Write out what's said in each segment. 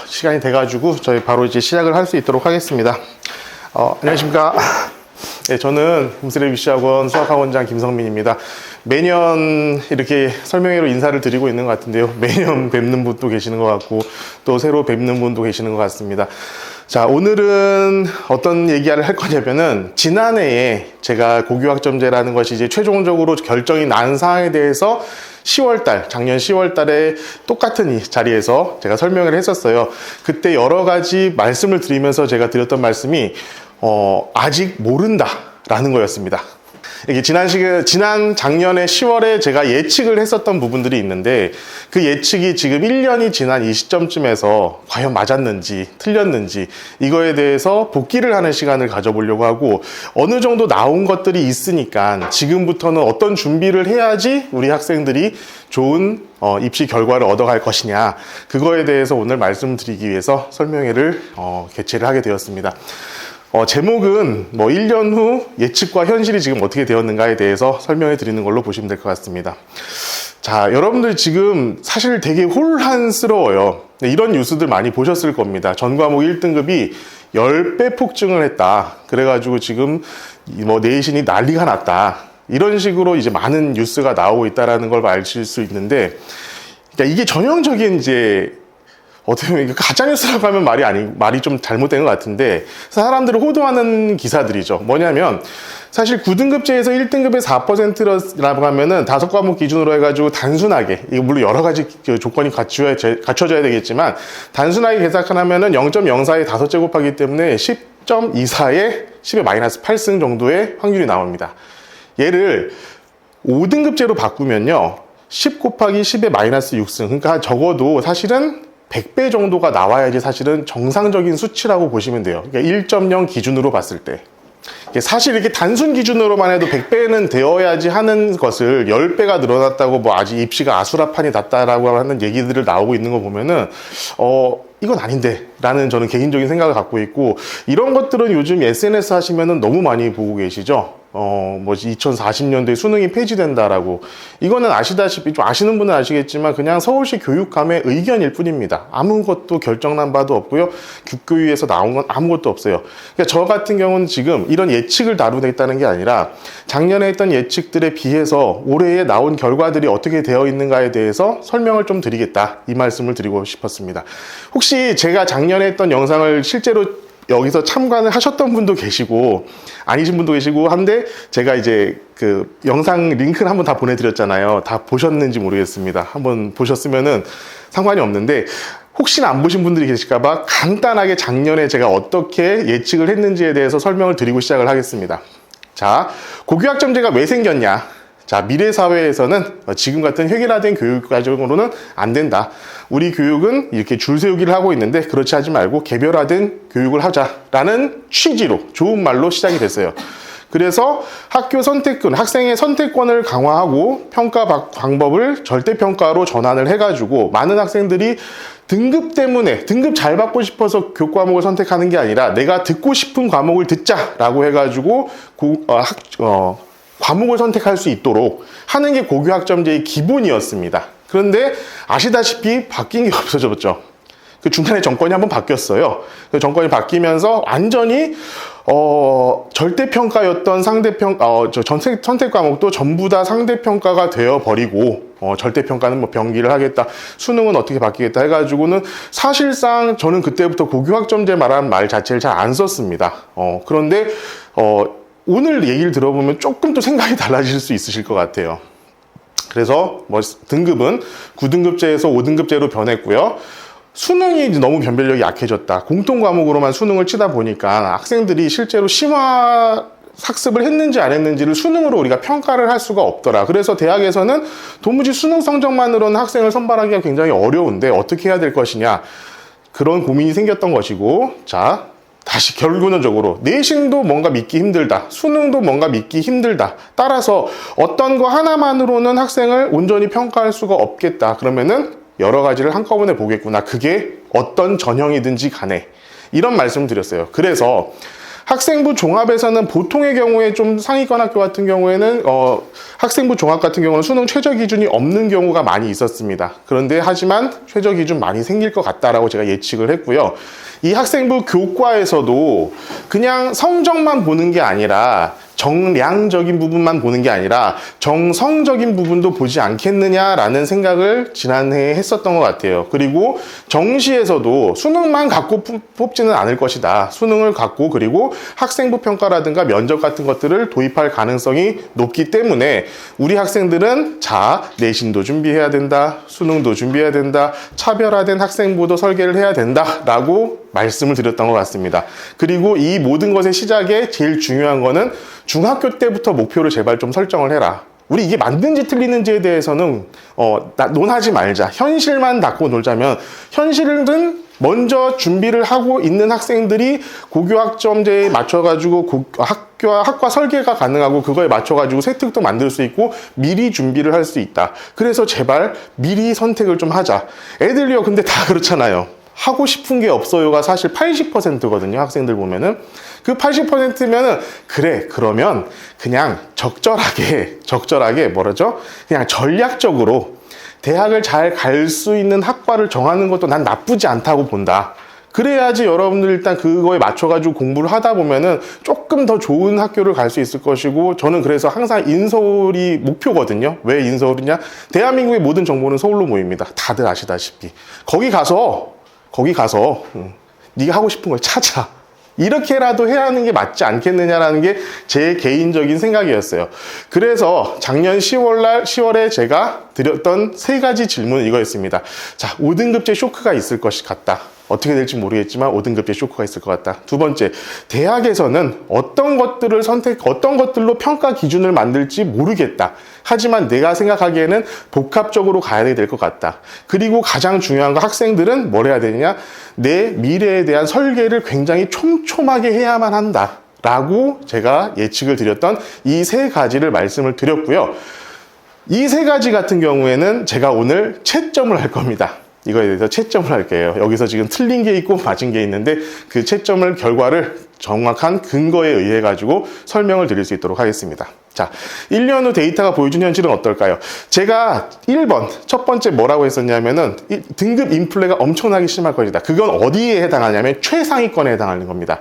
시간이 돼가지고 저희 바로 이제 시작을 할 수 있도록 하겠습니다. 안녕하십니까. 네, 저는 홈스레 위시학원 수학학원장 김성민입니다. 매년 이렇게 설명회로 인사를 드리고 있는 것 같은데요. 매년 뵙는 분도 계시는 것 같고 또 새로 뵙는 분도 계시는 것 같습니다. 자, 오늘은 어떤 얘기를 할 거냐면은 지난해에 제가 고교학점제라는 것이 이제 최종적으로 결정이 난 사항에 대해서 작년 10월 달에 똑같은 이 자리에서 제가 설명을 했었어요. 그때 여러 가지 말씀을 드리면서 제가 드렸던 말씀이 아직 모른다 라는 거였습니다. 이게 지난 작년에 10월에 제가 예측을 했었던 부분들이 있는데 그 예측이 지금 1년이 지난 이 시점쯤에서 과연 맞았는지 틀렸는지 이거에 대해서 복기를 하는 시간을 가져보려고 하고 어느 정도 나온 것들이 있으니까 지금부터는 어떤 준비를 해야지 우리 학생들이 좋은 입시 결과를 얻어갈 것이냐 그거에 대해서 오늘 말씀드리기 위해서 설명회를 개최를 하게 되었습니다. 제목은 1년 후 예측과 현실이 지금 어떻게 되었는가에 대해서 설명해 드리는 걸로 보시면 될 것 같습니다. 자, 여러분들 지금 사실 되게 혼란스러워요. 이런 뉴스들 많이 보셨을 겁니다. 전 과목 1등급이 10배 폭증을 했다. 그래가지고 지금 내신이 난리가 났다. 이런 식으로 이제 많은 뉴스가 나오고 있다는 걸 아실 수 있는데, 그러니까 이게 전형적인 이제 어떻게 보면 가짜뉴스라고 하면 말이 좀 잘못된 것 같은데 사람들을 호도하는 기사들이죠. 뭐냐면 사실 9등급제에서 1등급에 4%라고 하면은 5과목 기준으로 해가지고 단순하게 이거 물론 여러 가지 조건이 갖춰져야 되겠지만 단순하게 계산하면은 0.04에 5제 곱하기 때문에 10.24에 10의 마이너스 8승 정도의 확률이 나옵니다. 얘를 5등급제로 바꾸면요 10 곱하기 10의 마이너스 6승 그러니까 적어도 사실은 100배 정도가 나와야지 사실은 정상적인 수치라고 보시면 돼요. 그러니까 1.0 기준으로 봤을 때. 사실 이렇게 단순 기준으로만 해도 100배는 되어야지 하는 것을 10배가 늘어났다고 아직 입시가 아수라판이 났다라고 하는 얘기들을 나오고 있는 거 보면은, 이건 아닌데 라는 저는 개인적인 생각을 갖고 있고 이런 것들은 요즘 SNS 하시면은 너무 많이 보고 계시죠. 2040년도에 수능이 폐지된다라고. 이거는 아시다시피 좀 아시는 분은 아시겠지만 그냥 서울시 교육감의 의견일 뿐입니다. 아무것도 결정난 바도 없고요. 국교위에서 나온 건 아무것도 없어요. 그러니까 저 같은 경우는 지금 이런 예측을 다루겠다는 게 아니라 작년에 했던 예측들에 비해서 올해에 나온 결과들이 어떻게 되어 있는가에 대해서 설명을 좀 드리겠다. 이 말씀을 드리고 싶었습니다. 혹시 제가 작년에 했던 영상을 실제로 여기서 참관을 하셨던 분도 계시고 아니신 분도 계시고 한데 제가 이제 그 영상 링크를 한번 다 보내드렸잖아요. 다 보셨는지 모르겠습니다. 한번 보셨으면은 상관이 없는데 혹시나 안 보신 분들이 계실까봐 간단하게 작년에 제가 어떻게 예측을 했는지에 대해서 설명을 드리고 시작을 하겠습니다. 자, 고교학점제가 왜 생겼냐? 자, 미래 사회에서는 지금 같은 획일화된 교육 과정으로는 안 된다. 우리 교육은 이렇게 줄 세우기를 하고 있는데 그렇지 하지 말고 개별화된 교육을 하자라는 취지로 좋은 말로 시작이 됐어요. 그래서 학교 선택권, 학생의 선택권을 강화하고 평가 방법을 절대평가로 전환을 해가지고 많은 학생들이 등급 때문에 등급 잘 받고 싶어서 교과목을 선택하는 게 아니라 내가 듣고 싶은 과목을 듣자라고 해가지고 과목을 선택할 수 있도록 하는 게 고교학점제의 기본이었습니다. 그런데 아시다시피 바뀐 게 없어졌죠. 그 중간에 정권이 한번 바뀌었어요. 그 정권이 바뀌면서 완전히 절대평가였던 선택 과목도 전부 다 상대평가가 되어버리고 절대평가는 병기를 하겠다. 수능은 어떻게 바뀌겠다 해가지고는 사실상 저는 그때부터 고교학점제 말한 말 자체를 잘 안 썼습니다. 그런데 오늘 얘기를 들어보면 조금 또 생각이 달라질 수 있으실 것 같아요. 그래서 등급은 9등급제에서 5등급제로 변했고요. 수능이 너무 변별력이 약해졌다. 공통 과목으로만 수능을 치다 보니까 학생들이 실제로 심화 학습을 했는지 안 했는지를 수능으로 우리가 평가를 할 수가 없더라. 그래서 대학에서는 도무지 수능 성적만으로는 학생을 선발하기가 굉장히 어려운데 어떻게 해야 될 것이냐. 그런 고민이 생겼던 것이고, 자, 다시 결론적으로 내신도 뭔가 믿기 힘들다. 수능도 뭔가 믿기 힘들다. 따라서 어떤 거 하나만으로는 학생을 온전히 평가할 수가 없겠다. 그러면은 여러 가지를 한꺼번에 보겠구나. 그게 어떤 전형이든지 간에 이런 말씀을 드렸어요. 그래서 학생부 종합에서는 보통의 경우에 좀 상위권 학교 같은 경우에는 학생부 종합 같은 경우는 수능 최저 기준이 없는 경우가 많이 있었습니다. 그런데 하지만 최저 기준 많이 생길 것 같다라고 제가 예측을 했고요. 이 학생부 교과에서도 그냥 성적만 보는 게 아니라 정량적인 부분만 보는 게 아니라 정성적인 부분도 보지 않겠느냐라는 생각을 지난해에 했었던 것 같아요. 그리고 정시에서도 수능만 갖고 뽑지는 않을 것이다. 수능을 갖고 그리고 학생부 평가라든가 면접 같은 것들을 도입할 가능성이 높기 때문에 우리 학생들은 자, 내신도 준비해야 된다. 수능도 준비해야 된다. 차별화된 학생부도 설계를 해야 된다라고 말씀을 드렸던 것 같습니다. 그리고 이 모든 것의 시작에 제일 중요한 거는 중학교 때부터 목표를 제발 좀 설정을 해라. 우리 이게 맞는지 틀리는지에 대해서는 논하지 말자. 현실만 닫고 놀자면 현실은 먼저 준비를 하고 있는 학생들이 고교학점제에 맞춰가지고 학과 설계가 가능하고 그거에 맞춰가지고 세특도 만들 수 있고 미리 준비를 할 수 있다. 그래서 제발 미리 선택을 좀 하자. 애들이요 근데 다 그렇잖아요. 하고 싶은 게 없어요가 사실 80%거든요. 학생들 보면은. 그 80%면은 그래 그러면 그냥 적절하게 뭐라죠? 그냥 전략적으로 대학을 잘 갈 수 있는 학과를 정하는 것도 난 나쁘지 않다고 본다. 그래야지 여러분들 일단 그거에 맞춰가지고 공부를 하다 보면은 조금 더 좋은 학교를 갈 수 있을 것이고 저는 그래서 항상 인서울이 목표거든요. 왜 인서울이냐? 대한민국의 모든 정보는 서울로 모입니다. 다들 아시다시피. 거기 가서 네가 하고 싶은 걸 찾아. 이렇게라도 해야 하는 게 맞지 않겠느냐라는 게 제 개인적인 생각이었어요. 그래서 작년 10월에 제가 드렸던 3가지 질문은 이거였습니다. 자, 5등급제 쇼크가 있을 것 같다. 어떻게 될지 모르겠지만 5등급제 쇼크가 있을 것 같다. 두 번째, 대학에서는 어떤 것들로 평가 기준을 만들지 모르겠다. 하지만 내가 생각하기에는 복합적으로 가야 될 것 같다. 그리고 가장 중요한 거 학생들은 뭘 해야 되느냐? 내 미래에 대한 설계를 굉장히 촘촘하게 해야만 한다. 라고 제가 예측을 드렸던 이 3가지를 말씀을 드렸고요. 이 3가지 같은 경우에는 제가 오늘 채점을 할 겁니다. 이거에 대해서 채점을 할게요. 여기서 지금 틀린 게 있고 맞은 게 있는데 그 채점을 결과를 정확한 근거에 의해 가지고 설명을 드릴 수 있도록 하겠습니다. 자, 1년 후 데이터가 보여준 현실은 어떨까요? 제가 1번, 첫 번째 뭐라고 했었냐면은 등급 인플레가 엄청나게 심할 것이다. 그건 어디에 해당하냐면 최상위권에 해당하는 겁니다.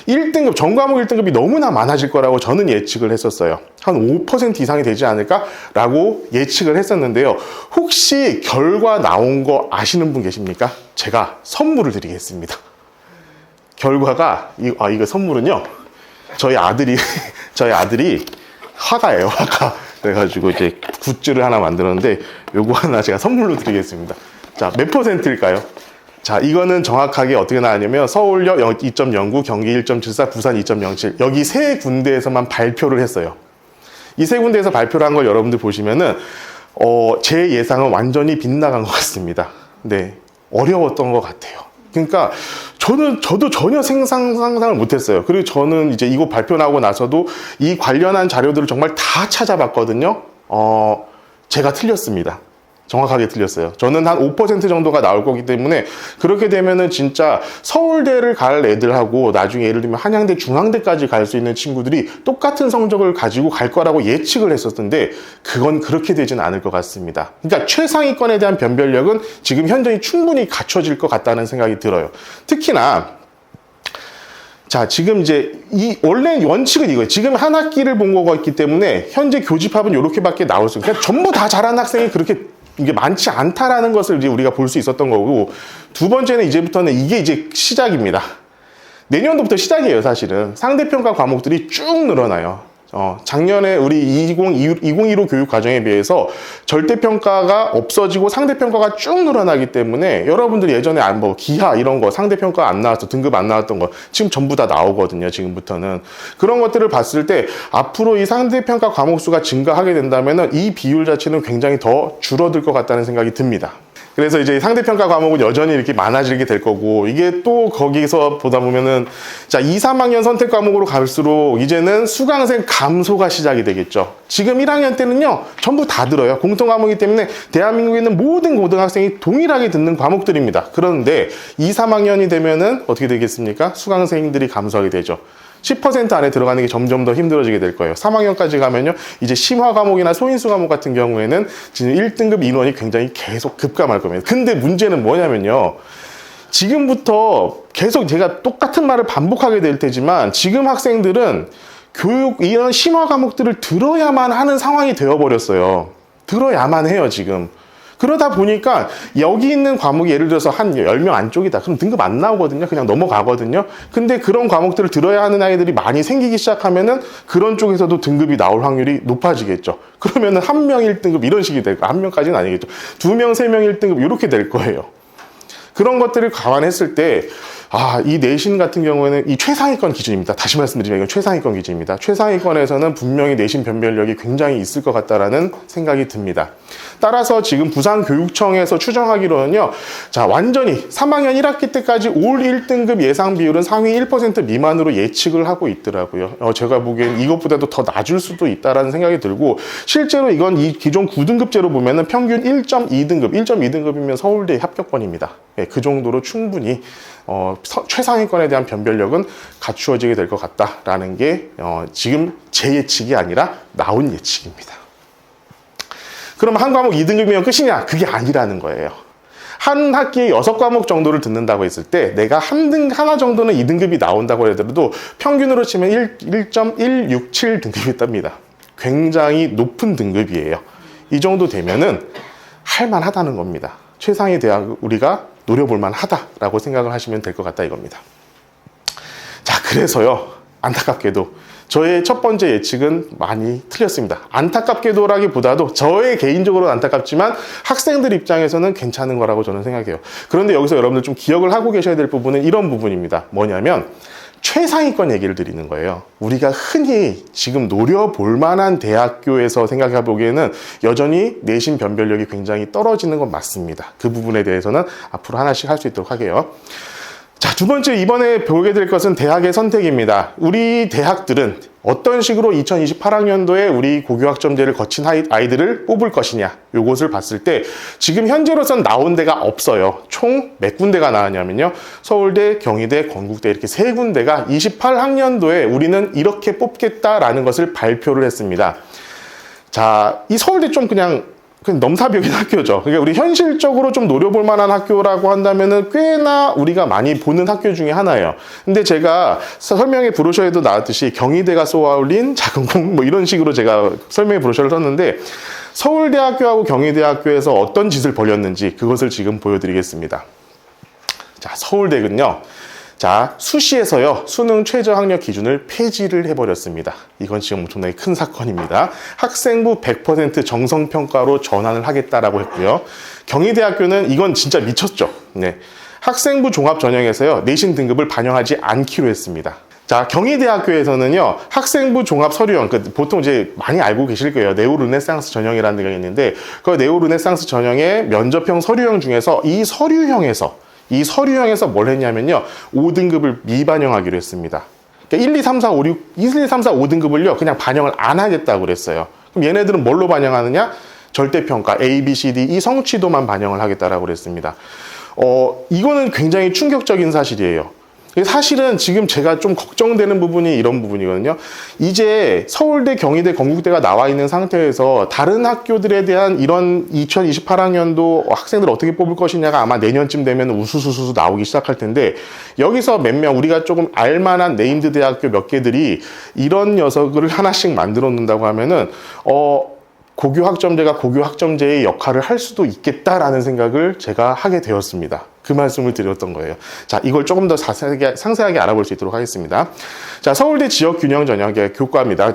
1등급, 전과목 1등급이 너무나 많아질 거라고 저는 예측을 했었어요. 한 5% 이상이 되지 않을까라고 예측을 했었는데요. 혹시 결과 나온 거 아시는 분 계십니까? 제가 선물을 드리겠습니다. 결과가, 이거 선물은요. 저희 아들이 화가예요, 화가. 그래가지고 이제 굿즈를 하나 만들었는데 요거 하나 제가 선물로 드리겠습니다. 자, 몇 %일까요? 자, 이거는 정확하게 어떻게 나왔냐면 서울역 2.09, 경기 1.74, 부산 2.07 여기 3군데에서만 발표를 했어요. 이 3군데에서 발표를 한 걸 여러분들 보시면은 제 예상은 완전히 빗나간 것 같습니다. 네, 어려웠던 것 같아요. 그러니까 저도 전혀 상상을 못했어요. 그리고 저는 이제 이거 발표 나고 나서도 이 관련한 자료들을 정말 다 찾아봤거든요. 제가 틀렸습니다. 정확하게 틀렸어요. 저는 한 5% 정도가 나올 거기 때문에 그렇게 되면은 진짜 서울대를 갈 애들하고 나중에 예를 들면 한양대, 중앙대까지 갈 수 있는 친구들이 똑같은 성적을 가지고 갈 거라고 예측을 했었는데 그건 그렇게 되진 않을 것 같습니다. 그러니까 최상위권에 대한 변별력은 지금 현저히 충분히 갖춰질 것 같다는 생각이 들어요. 특히나 자, 지금 이제 원래 원칙은 이거예요. 지금 한 학기를 본 거가 있기 때문에 현재 교집합은 이렇게밖에 나올 수 없어요. 그러니까 전부 다 잘하는 학생이 그렇게 이게 많지 않다라는 것을 이제 우리가 볼 수 있었던 거고, 두 번째는 이제부터는 이게 이제 시작입니다. 내년도부터 시작이에요, 사실은. 상대평가 과목들이 쭉 늘어나요. 작년에 우리 2015 교육 과정에 비해서 절대평가가 없어지고 상대평가가 쭉 늘어나기 때문에 여러분들이 예전에 기하 이런 거 상대평가 안 나왔어, 등급 안 나왔던 거 지금 전부 다 나오거든요, 지금부터는. 그런 것들을 봤을 때 앞으로 이 상대평가 과목 수가 증가하게 된다면 이 비율 자체는 굉장히 더 줄어들 것 같다는 생각이 듭니다. 그래서 이제 상대평가 과목은 여전히 이렇게 많아지게 될 거고, 이게 또 거기서 보다 보면은, 자, 2, 3학년 선택 과목으로 갈수록 이제는 수강생 감소가 시작이 되겠죠. 지금 1학년 때는요, 전부 다 들어요. 공통 과목이기 때문에 대한민국에 있는 모든 고등학생이 동일하게 듣는 과목들입니다. 그런데 2, 3학년이 되면은 어떻게 되겠습니까? 수강생들이 감소하게 되죠. 10% 안에 들어가는 게 점점 더 힘들어지게 될 거예요. 3학년까지 가면요, 이제 심화 과목이나 소인수 과목 같은 경우에는 지금 1등급 인원이 굉장히 계속 급감할 겁니다. 근데 문제는 뭐냐면요, 지금부터 계속 제가 똑같은 말을 반복하게 될 테지만 지금 학생들은 교육 이런 심화 과목들을 들어야만 하는 상황이 되어버렸어요. 들어야만 해요, 지금. 그러다 보니까 여기 있는 과목이 예를 들어서 한 10명 안쪽이다. 그럼 등급 안 나오거든요. 그냥 넘어가거든요. 근데 그런 과목들을 들어야 하는 아이들이 많이 생기기 시작하면은 그런 쪽에서도 등급이 나올 확률이 높아지겠죠. 그러면은 한 명 1등급 이런 식이 될 거예요. 한 명까지는 아니겠죠. 2명, 3명 1등급 이렇게 될 거예요. 그런 것들을 감안했을 때, 이 내신 같은 경우에는 이 최상위권 기준입니다. 다시 말씀드리면 이건 최상위권 기준입니다. 최상위권에서는 분명히 내신 변별력이 굉장히 있을 것 같다라는 생각이 듭니다. 따라서 지금 부산교육청에서 추정하기로는요, 자, 완전히 3학년 1학기 때까지 올 1등급 예상 비율은 상위 1% 미만으로 예측을 하고 있더라고요. 제가 보기엔 이것보다도 더 낮을 수도 있다라는 생각이 들고, 실제로 이건 이 기존 9등급제로 보면은 평균 1.2등급, 1.2등급이면 서울대 합격권입니다. 그 정도로 충분히 최상위권에 대한 변별력은 갖추어지게 될 것 같다라는 게 지금 제 예측이 아니라 나온 예측입니다. 그럼 한 과목 2등급이면 끝이냐? 그게 아니라는 거예요. 한 학기에 6과목 정도를 듣는다고 했을 때 내가 하나 정도는 2등급이 나온다고 하더라도 평균으로 치면 1.167등급이 답니다. 굉장히 높은 등급이에요. 이 정도 되면은 할만하다는 겁니다. 최상위 대학 우리가 노려볼 만하다라고 생각을 하시면 될 것 같다 이겁니다. 자, 그래서요, 안타깝게도 저의 첫 번째 예측은 많이 틀렸습니다. 안타깝게도라기보다도 저의 개인적으로 안타깝지만 학생들 입장에서는 괜찮은 거라고 저는 생각해요. 그런데 여기서 여러분들 좀 기억을 하고 계셔야 될 부분은 이런 부분입니다. 뭐냐면 최상위권 얘기를 드리는 거예요. 우리가 흔히 지금 노려볼 만한 대학교에서 생각해 보기에는 여전히 내신 변별력이 굉장히 떨어지는 건 맞습니다. 그 부분에 대해서는 앞으로 하나씩 할 수 있도록 하게요. 자, 두 번째 이번에 보게 될 것은 대학의 선택입니다. 우리 대학들은 어떤 식으로 2028학년도에 우리 고교학점제를 거친 아이들을 뽑을 것이냐, 요것을 봤을 때 지금 현재로선 나온 데가 없어요. 총 몇 군데가 나왔냐면요, 서울대, 경희대, 건국대 이렇게 세 군데가 28학년도에 우리는 이렇게 뽑겠다라는 것을 발표를 했습니다. 자, 이 서울대 좀 그냥 넘사벽인 학교죠. 그러니까 우리 현실적으로 좀 노려볼 만한 학교라고 한다면은 꽤나 우리가 많이 보는 학교 중에 하나예요. 근데 제가 설명의 브로셔에도 나왔듯이 경희대가 쏘아올린 작은 공 뭐 이런 식으로 제가 설명의 브로셔를 썼는데, 서울대학교하고 경희대학교에서 어떤 짓을 벌였는지 그것을 지금 보여드리겠습니다. 자, 서울대는요, 자, 수시에서요, 수능 최저 학력 기준을 폐지를 해버렸습니다. 이건 지금 엄청나게 큰 사건입니다. 학생부 100% 정성평가로 전환을 하겠다라고 했고요. 경희대학교는 이건 진짜 미쳤죠. 네. 학생부 종합 전형에서요, 내신 등급을 반영하지 않기로 했습니다. 자, 경희대학교에서는요, 학생부 종합 서류형, 보통 이제 많이 알고 계실 거예요. 네오 르네상스 전형이라는 데가 있는데, 그 네오 르네상스 전형의 면접형 서류형 중에서 이 서류형에서 뭘 했냐면요, 5등급을 미반영하기로 했습니다. 그러니까 1, 2, 3, 4, 5, 6, 1, 2, 3, 4, 5등급을요, 그냥 반영을 안 하겠다고 그랬어요. 그럼 얘네들은 뭘로 반영하느냐? 절대평가, A, B, C, D, 이 성취도만 반영을 하겠다라고 그랬습니다. 이거는 굉장히 충격적인 사실이에요. 사실은 지금 제가 좀 걱정되는 부분이 이런 부분이거든요. 이제 서울대, 경희대, 건국대가 나와 있는 상태에서 다른 학교들에 대한 이런 2028학년도 학생들 어떻게 뽑을 것이냐가 아마 내년쯤 되면 우수수수 나오기 시작할 텐데, 여기서 몇 명 우리가 조금 알만한 네임드 대학교 몇 개들이 이런 녀석을 하나씩 만들어 놓는다고 하면은 고교학점제가 고교학점제의 역할을 할 수도 있겠다라는 생각을 제가 하게 되었습니다. 그 말씀을 드렸던 거예요. 자, 이걸 조금 더 상세하게 알아볼 수 있도록 하겠습니다. 자, 서울대 지역균형 전형의 교과입니다.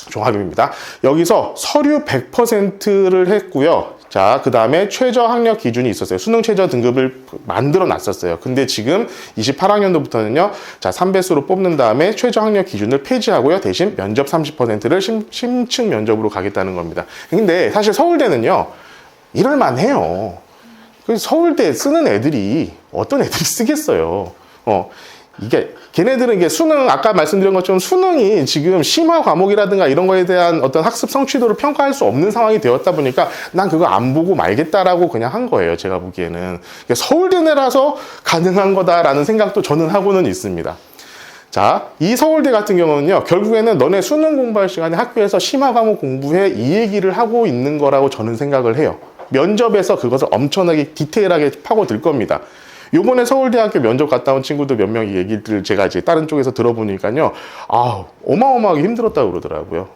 종합입니다. 여기서 서류 100%를 했고요. 자, 그 다음에 최저 학력 기준이 있었어요. 수능 최저 등급을 만들어 놨었어요. 근데 지금 28학년도부터는요, 자, 3배수로 뽑는 다음에 최저 학력 기준을 폐지하고요. 대신 면접 30%를 심층 면접으로 가겠다는 겁니다. 근데 사실 서울대는요, 이럴만 해요. 서울대 쓰는 애들이 어떤 애들이 쓰겠어요. 걔네들은 이게 수능, 아까 말씀드린 것처럼 수능이 지금 심화 과목이라든가 이런 거에 대한 어떤 학습 성취도를 평가할 수 없는 상황이 되었다 보니까 난 그거 안 보고 말겠다라고 그냥 한 거예요. 제가 보기에는. 서울대 내라서 가능한 거다라는 생각도 저는 하고는 있습니다. 자, 이 서울대 같은 경우는요, 결국에는 너네 수능 공부할 시간에 학교에서 심화 과목 공부해 이 얘기를 하고 있는 거라고 저는 생각을 해요. 면접에서 그것을 엄청나게 디테일하게 파고들 겁니다. 요번에 서울대학교 면접 갔다 온 친구들 몇 명이 얘기를 제가 이제 다른 쪽에서 들어보니까요, 어마어마하게 힘들었다고 그러더라고요.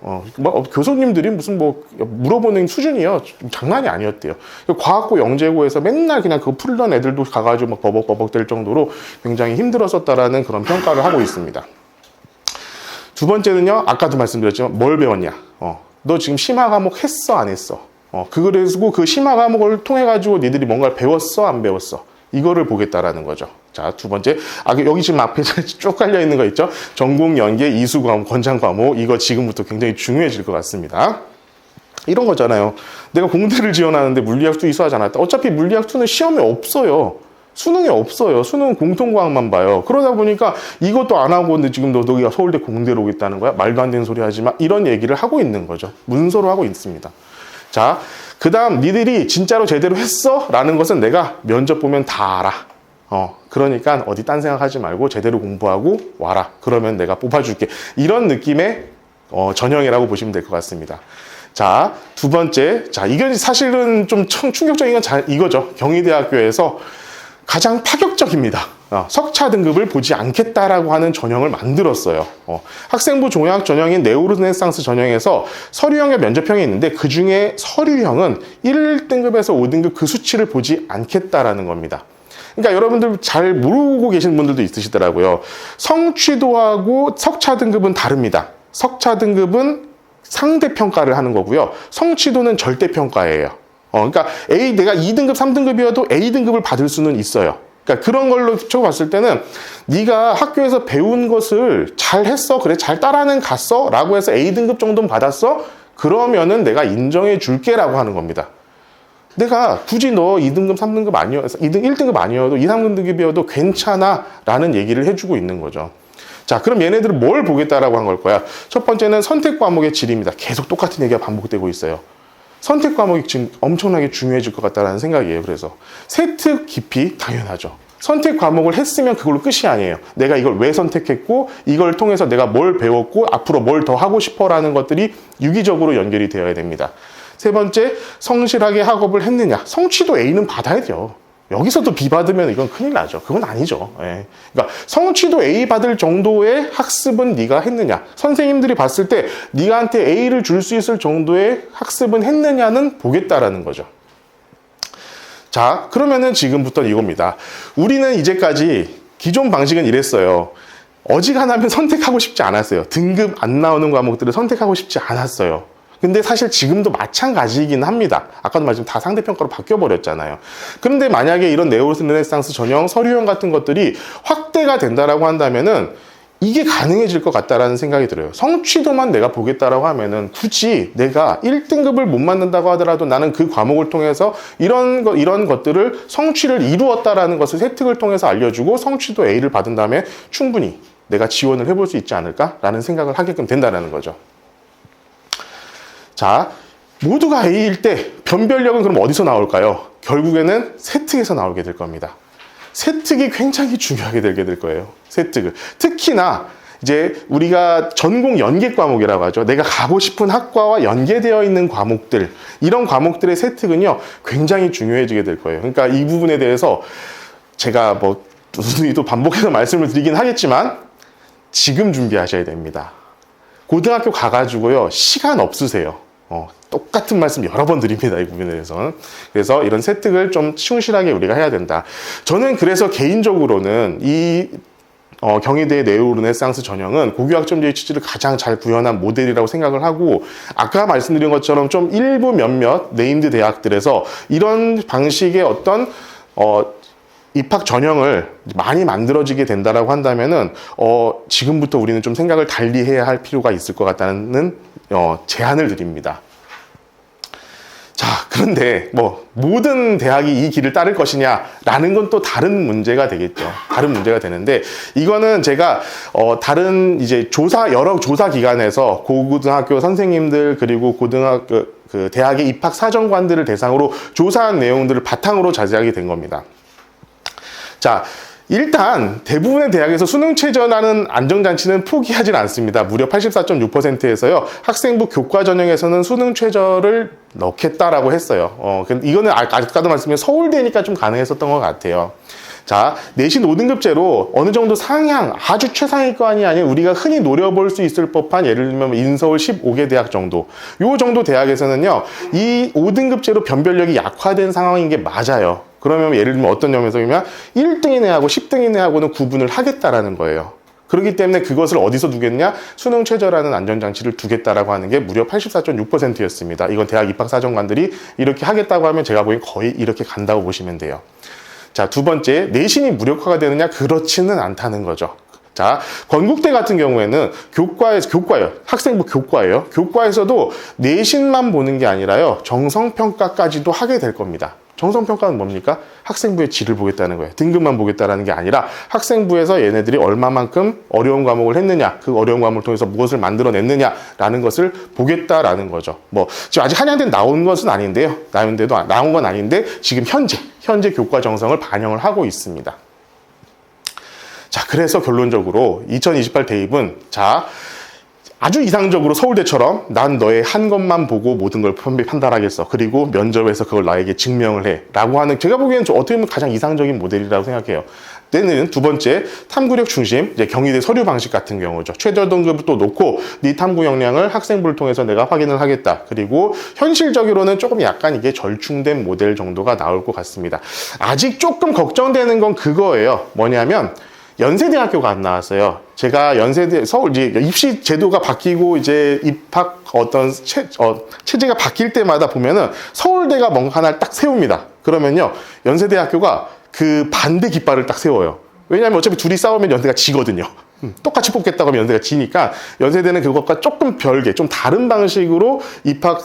교수님들이 무슨 물어보는 수준이요. 장난이 아니었대요. 과학고 영재고에서 맨날 그냥 그거 풀던 애들도 가가지고 막 버벅버벅 될 정도로 굉장히 힘들었었다라는 그런 평가를 하고 있습니다. 두 번째는요, 아까도 말씀드렸지만 뭘 배웠냐? 너 지금 심화 과목 했어, 안 했어? 그래서 그 심화 과목을 통해가지고 니들이 뭔가를 배웠어, 안 배웠어? 이거를 보겠다라는 거죠. 자, 두 번째. 여기 지금 앞에 쭉 깔려 있는 거 있죠? 전공, 연계, 이수 과목, 권장 과목. 이거 지금부터 굉장히 중요해질 것 같습니다. 이런 거잖아요. 내가 공대를 지원하는데 물리학 투 이수하지 않았다. 어차피 물리학 투는 시험에 없어요. 수능에 없어요. 수능은 공통과학만 봐요. 그러다 보니까 이것도 안 하고 근데 지금 너가 서울대 공대로 오겠다는 거야? 말도 안 되는 소리 하지 마. 이런 얘기를 하고 있는 거죠. 문서로 하고 있습니다. 자, 그 다음 니들이 진짜로 제대로 했어? 라는 것은 내가 면접 보면 다 알아. 그러니까 어디 딴 생각하지 말고 제대로 공부하고 와라. 그러면 내가 뽑아줄게. 이런 느낌의 전형이라고 보시면 될 것 같습니다. 자, 두 번째. 자, 이게 사실은 좀 충격적인 건 이거죠. 경희대학교에서 가장 파격적입니다. 석차 등급을 보지 않겠다라고 하는 전형을 만들었어요. 학생부 종합 전형인 네오르네상스 전형에서 서류형과 면접형이 있는데 그 중에 서류형은 1등급에서 5등급 그 수치를 보지 않겠다라는 겁니다. 그러니까 여러분들 잘 모르고 계신 분들도 있으시더라고요. 성취도하고 석차 등급은 다릅니다. 석차 등급은 상대평가를 하는 거고요. 성취도는 절대평가예요. 그러니까 내가 2등급, 3등급이어도 A등급을 받을 수는 있어요. 그러니까 그런 걸로 쳐봤을 때는 네가 학교에서 배운 것을 잘 했어, 그래, 잘 따라는 갔어 라고 해서 A등급 정도는 받았어? 그러면은 내가 인정해 줄게 라고 하는 겁니다. 내가 굳이 너 2등급, 3등급 1등급 아니어도 2, 3등급이어도 괜찮아 라는 얘기를 해주고 있는 거죠. 자, 그럼 얘네들은 뭘 보겠다라고 한 걸 거야? 첫 번째는 선택 과목의 질입니다. 계속 똑같은 얘기가 반복되고 있어요. 선택 과목이 지금 엄청나게 중요해질 것 같다는 생각이에요. 그래서 세특 깊이 당연하죠. 선택 과목을 했으면 그걸로 끝이 아니에요. 내가 이걸 왜 선택했고 이걸 통해서 내가 뭘 배웠고 앞으로 뭘 더 하고 싶어라는 것들이 유기적으로 연결이 되어야 됩니다. 세 번째, 성실하게 학업을 했느냐. 성취도 A는 받아야 돼요. 여기서도 B 받으면 이건 큰일 나죠. 그건 아니죠. 예. 그러니까 성취도 A 받을 정도의 학습은 네가 했느냐. 선생님들이 봤을 때 네가한테 A를 줄 수 있을 정도의 학습은 했느냐는 보겠다라는 거죠. 자, 그러면은 지금부터 이겁니다. 우리는 이제까지 기존 방식은 이랬어요. 어지간하면 선택하고 싶지 않았어요. 등급 안 나오는 과목들을 선택하고 싶지 않았어요. 근데 사실 지금도 마찬가지이긴 합니다. 아까도 말씀 다 상대평가로 바뀌어버렸잖아요. 그런데 만약에 이런 네오르네상스 전형, 서류형 같은 것들이 확대가 된다라고 한다면은 이게 가능해질 것 같다라는 생각이 들어요. 성취도만 내가 보겠다라고 하면은 굳이 내가 1등급을 못 만든다고 하더라도 나는 그 과목을 통해서 이런 것들을 성취를 이루었다라는 것을 혜택을 통해서 알려주고 성취도 A를 받은 다음에 충분히 내가 지원을 해볼 수 있지 않을까라는 생각을 하게끔 된다는 거죠. 자, 모두가 A일 때 변별력은 그럼 어디서 나올까요? 결국에는 세특에서 나오게 될 겁니다. 세특이 굉장히 중요하게 되게 될 거예요. 세특을. 특히나 이제 우리가 전공 연계 과목이라고 하죠. 내가 가고 싶은 학과와 연계되어 있는 과목들, 이런 과목들의 세특은요 굉장히 중요해지게 될 거예요. 그러니까 이 부분에 대해서 제가 또 반복해서 말씀을 드리긴 하겠지만 지금 준비하셔야 됩니다. 고등학교 가가지고요 시간 없으세요. 똑같은 말씀 여러 번 드립니다. 이 부분에 대해서는. 그래서 이런 세특을 좀 충실하게 우리가 해야 된다. 저는 그래서 개인적으로는 이 경희대 네오르네상스 전형은 고교학점제의 취지를 가장 잘 구현한 모델이라고 생각을 하고, 아까 말씀드린 것처럼 좀 일부 몇몇 네임드 대학들에서 이런 방식의 어떤 입학 전형을 많이 만들어지게 된다라고 한다면은 지금부터 우리는 좀 생각을 달리 해야 할 필요가 있을 것 같다는 제안을 드립니다. 자, 그런데 모든 대학이 이 길을 따를 것이냐라는 건 또 다른 문제가 되겠죠. 다른 문제가 되는데, 이거는 제가 다른 이제 여러 조사 기관에서 고고등학교 선생님들 그리고 고등학교 그 대학의 입학 사정관들을 대상으로 조사한 내용들을 바탕으로 자세하게 된 겁니다. 자, 일단 대부분의 대학에서 수능 최저라는 안정장치는 포기하진 않습니다. 무려 84.6%에서요. 학생부 교과 전형에서는 수능 최저를 넣겠다라고 했어요. 이거는 아까도 말씀드린 서울대니까 좀 가능했었던 것 같아요. 자, 내신 5등급제로 어느 정도 상향, 아주 최상위권이 아닌 우리가 흔히 노려볼 수 있을 법한 예를 들면 인서울 15개 대학 정도. 요 정도 대학에서는요, 이 5등급제로 변별력이 약화된 상황인 게 맞아요. 그러면 예를 들면 어떤 점에서면 1등인 애하고 10등인 애하고는 구분을 하겠다라는 거예요. 그렇기 때문에 그것을 어디서 두겠냐? 수능 최저라는 안전장치를 두겠다라고 하는 게 무려 84.6%였습니다. 이건 대학 입학사정관들이 이렇게 하겠다고 하면 제가 보기엔 거의 이렇게 간다고 보시면 돼요. 자, 두 번째, 내신이 무력화가 되느냐? 그렇지는 않다는 거죠. 자, 건국대 같은 경우에는 교과예요. 학생부 교과예요. 교과에서도 내신만 보는 게 아니라요. 정성평가까지도 하게 될 겁니다. 정성평가는 뭡니까? 학생부의 질을 보겠다는 거예요. 등급만 보겠다는 게 아니라 학생부에서 얘네들이 얼마만큼 어려운 과목을 했느냐, 그 어려운 과목을 통해서 무엇을 만들어냈느냐라는 것을 보겠다라는 거죠. 지금 아직 한양대는 나온 것은 아닌데요. 나온 건 아닌데 지금 현재 교과 정성을 반영을 하고 있습니다. 자, 그래서 결론적으로 2028 대입은 아주 이상적으로 서울대처럼 난 너의 한 것만 보고 모든 걸 판단하겠어. 그리고 면접에서 그걸 나에게 증명을 해. 라고 하는 제가 보기에는 어떻게 보면 가장 이상적인 모델이라고 생각해요. 때는 두 번째, 탐구력 중심, 이제 경희대 서류 방식 같은 경우죠. 최저 등급을 또 놓고 네 탐구 역량을 학생부를 통해서 내가 확인을 하겠다. 그리고 현실적으로는 조금 약간 이게 절충된 모델 정도가 나올 것 같습니다. 아직 조금 걱정되는 건 그거예요. 뭐냐면 연세대학교가 안 나왔어요. 제가 연세대 서울 이제 입시 제도가 바뀌고 이제 입학 체제가 바뀔 때마다 보면은 서울대가 뭔가 하나를 딱 세웁니다. 그러면요 연세대학교가 그 반대 깃발을 딱 세워요. 왜냐하면 어차피 둘이 싸우면 연세가 지거든요. 똑같이 뽑겠다고 하면 연세가 지니까 연세대는 그것과 조금 별개, 좀 다른 방식으로 입학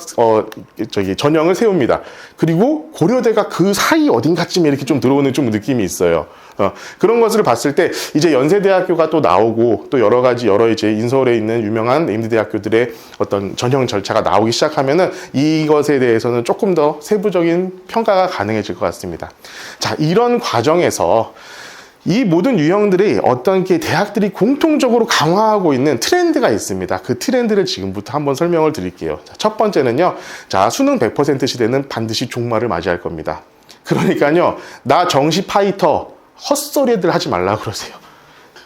전형을 세웁니다. 그리고 고려대가 그 사이 어딘가쯤에 이렇게 좀 들어오는 좀 느낌이 있어요. 그런 것을 봤을 때 이제 연세대학교가 또 나오고 또 여러 이제 인서울에 있는 유명한 임대대학교들의 어떤 전형 절차가 나오기 시작하면은 이것에 대해서는 조금 더 세부적인 평가가 가능해질 것 같습니다. 자, 이런 과정에서 이 모든 유형들이 어떤 게 대학들이 공통적으로 강화하고 있는 트렌드가 있습니다. 그 트렌드를 지금부터 한번 설명을 드릴게요. 자, 첫 번째는요. 자, 수능 100% 시대는 반드시 종말을 맞이할 겁니다. 그러니까요. 나 정시 파이터 헛소리들 하지 말라고 그러세요.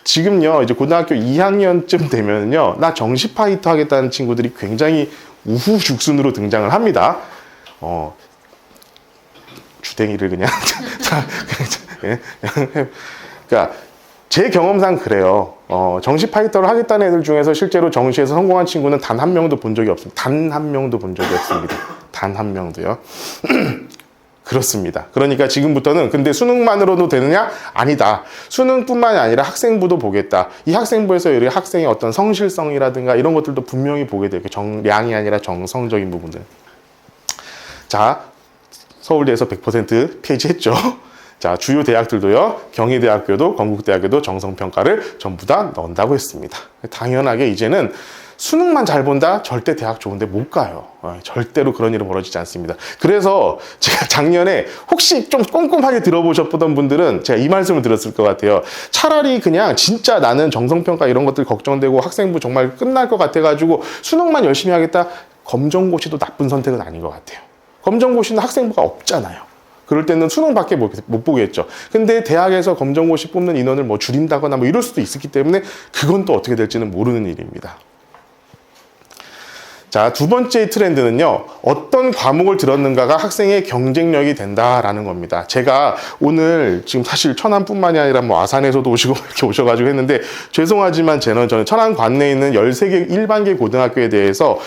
지금요. 이제 고등학교 2학년쯤 되면요. 나 정시 파이터 하겠다는 친구들이 굉장히 우후죽순으로 등장을 합니다. 주댕이를 그냥 그러니까 제 경험상 그래요. 정시 파이터를 하겠다는 애들 중에서 실제로 정시에서 성공한 친구는 단 한 명도 본 적이 없습니다. 단 한 명도 본 적이 없습니다. 단 한 명도요. 그렇습니다. 그러니까 지금부터는 근데 수능만으로도 되느냐? 아니다. 수능뿐만이 아니라 학생부도 보겠다. 이 학생부에서 우리 학생의 어떤 성실성이라든가 이런 것들도 분명히 보게 돼요. 정량이 아니라 정성적인 부분들. 자, 서울대에서 100% 폐지했죠. 자, 주요 대학들도요, 경희대학교도 건국대학교도 정성평가를 전부 다 넣는다고 했습니다. 당연하게 이제는 수능만 잘 본다? 절대 대학 좋은데 못 가요. 절대로 그런 일은 벌어지지 않습니다. 그래서 제가 작년에 혹시 좀 꼼꼼하게 들어보셨던 분들은 제가 이 말씀을 드렸을 것 같아요. 차라리 그냥 진짜 나는 정성평가 이런 것들 걱정되고 학생부 정말 끝날 것 같아가지고 수능만 열심히 하겠다? 검정고시도 나쁜 선택은 아닌 것 같아요. 검정고시는 학생부가 없잖아요. 그럴 때는 수능밖에 못 보겠죠. 근데 대학에서 검정고시 뽑는 인원을 줄인다거나 이럴 수도 있었기 때문에 그건 또 어떻게 될지는 모르는 일입니다. 자, 두 번째 트렌드는요, 어떤 과목을 들었는가가 학생의 경쟁력이 된다라는 겁니다. 제가 오늘 지금 사실 천안뿐만이 아니라 아산에서도 오시고 이렇게 오셔가지고 했는데, 죄송하지만 저는 천안 관내에 있는 13개 일반계 고등학교에 대해서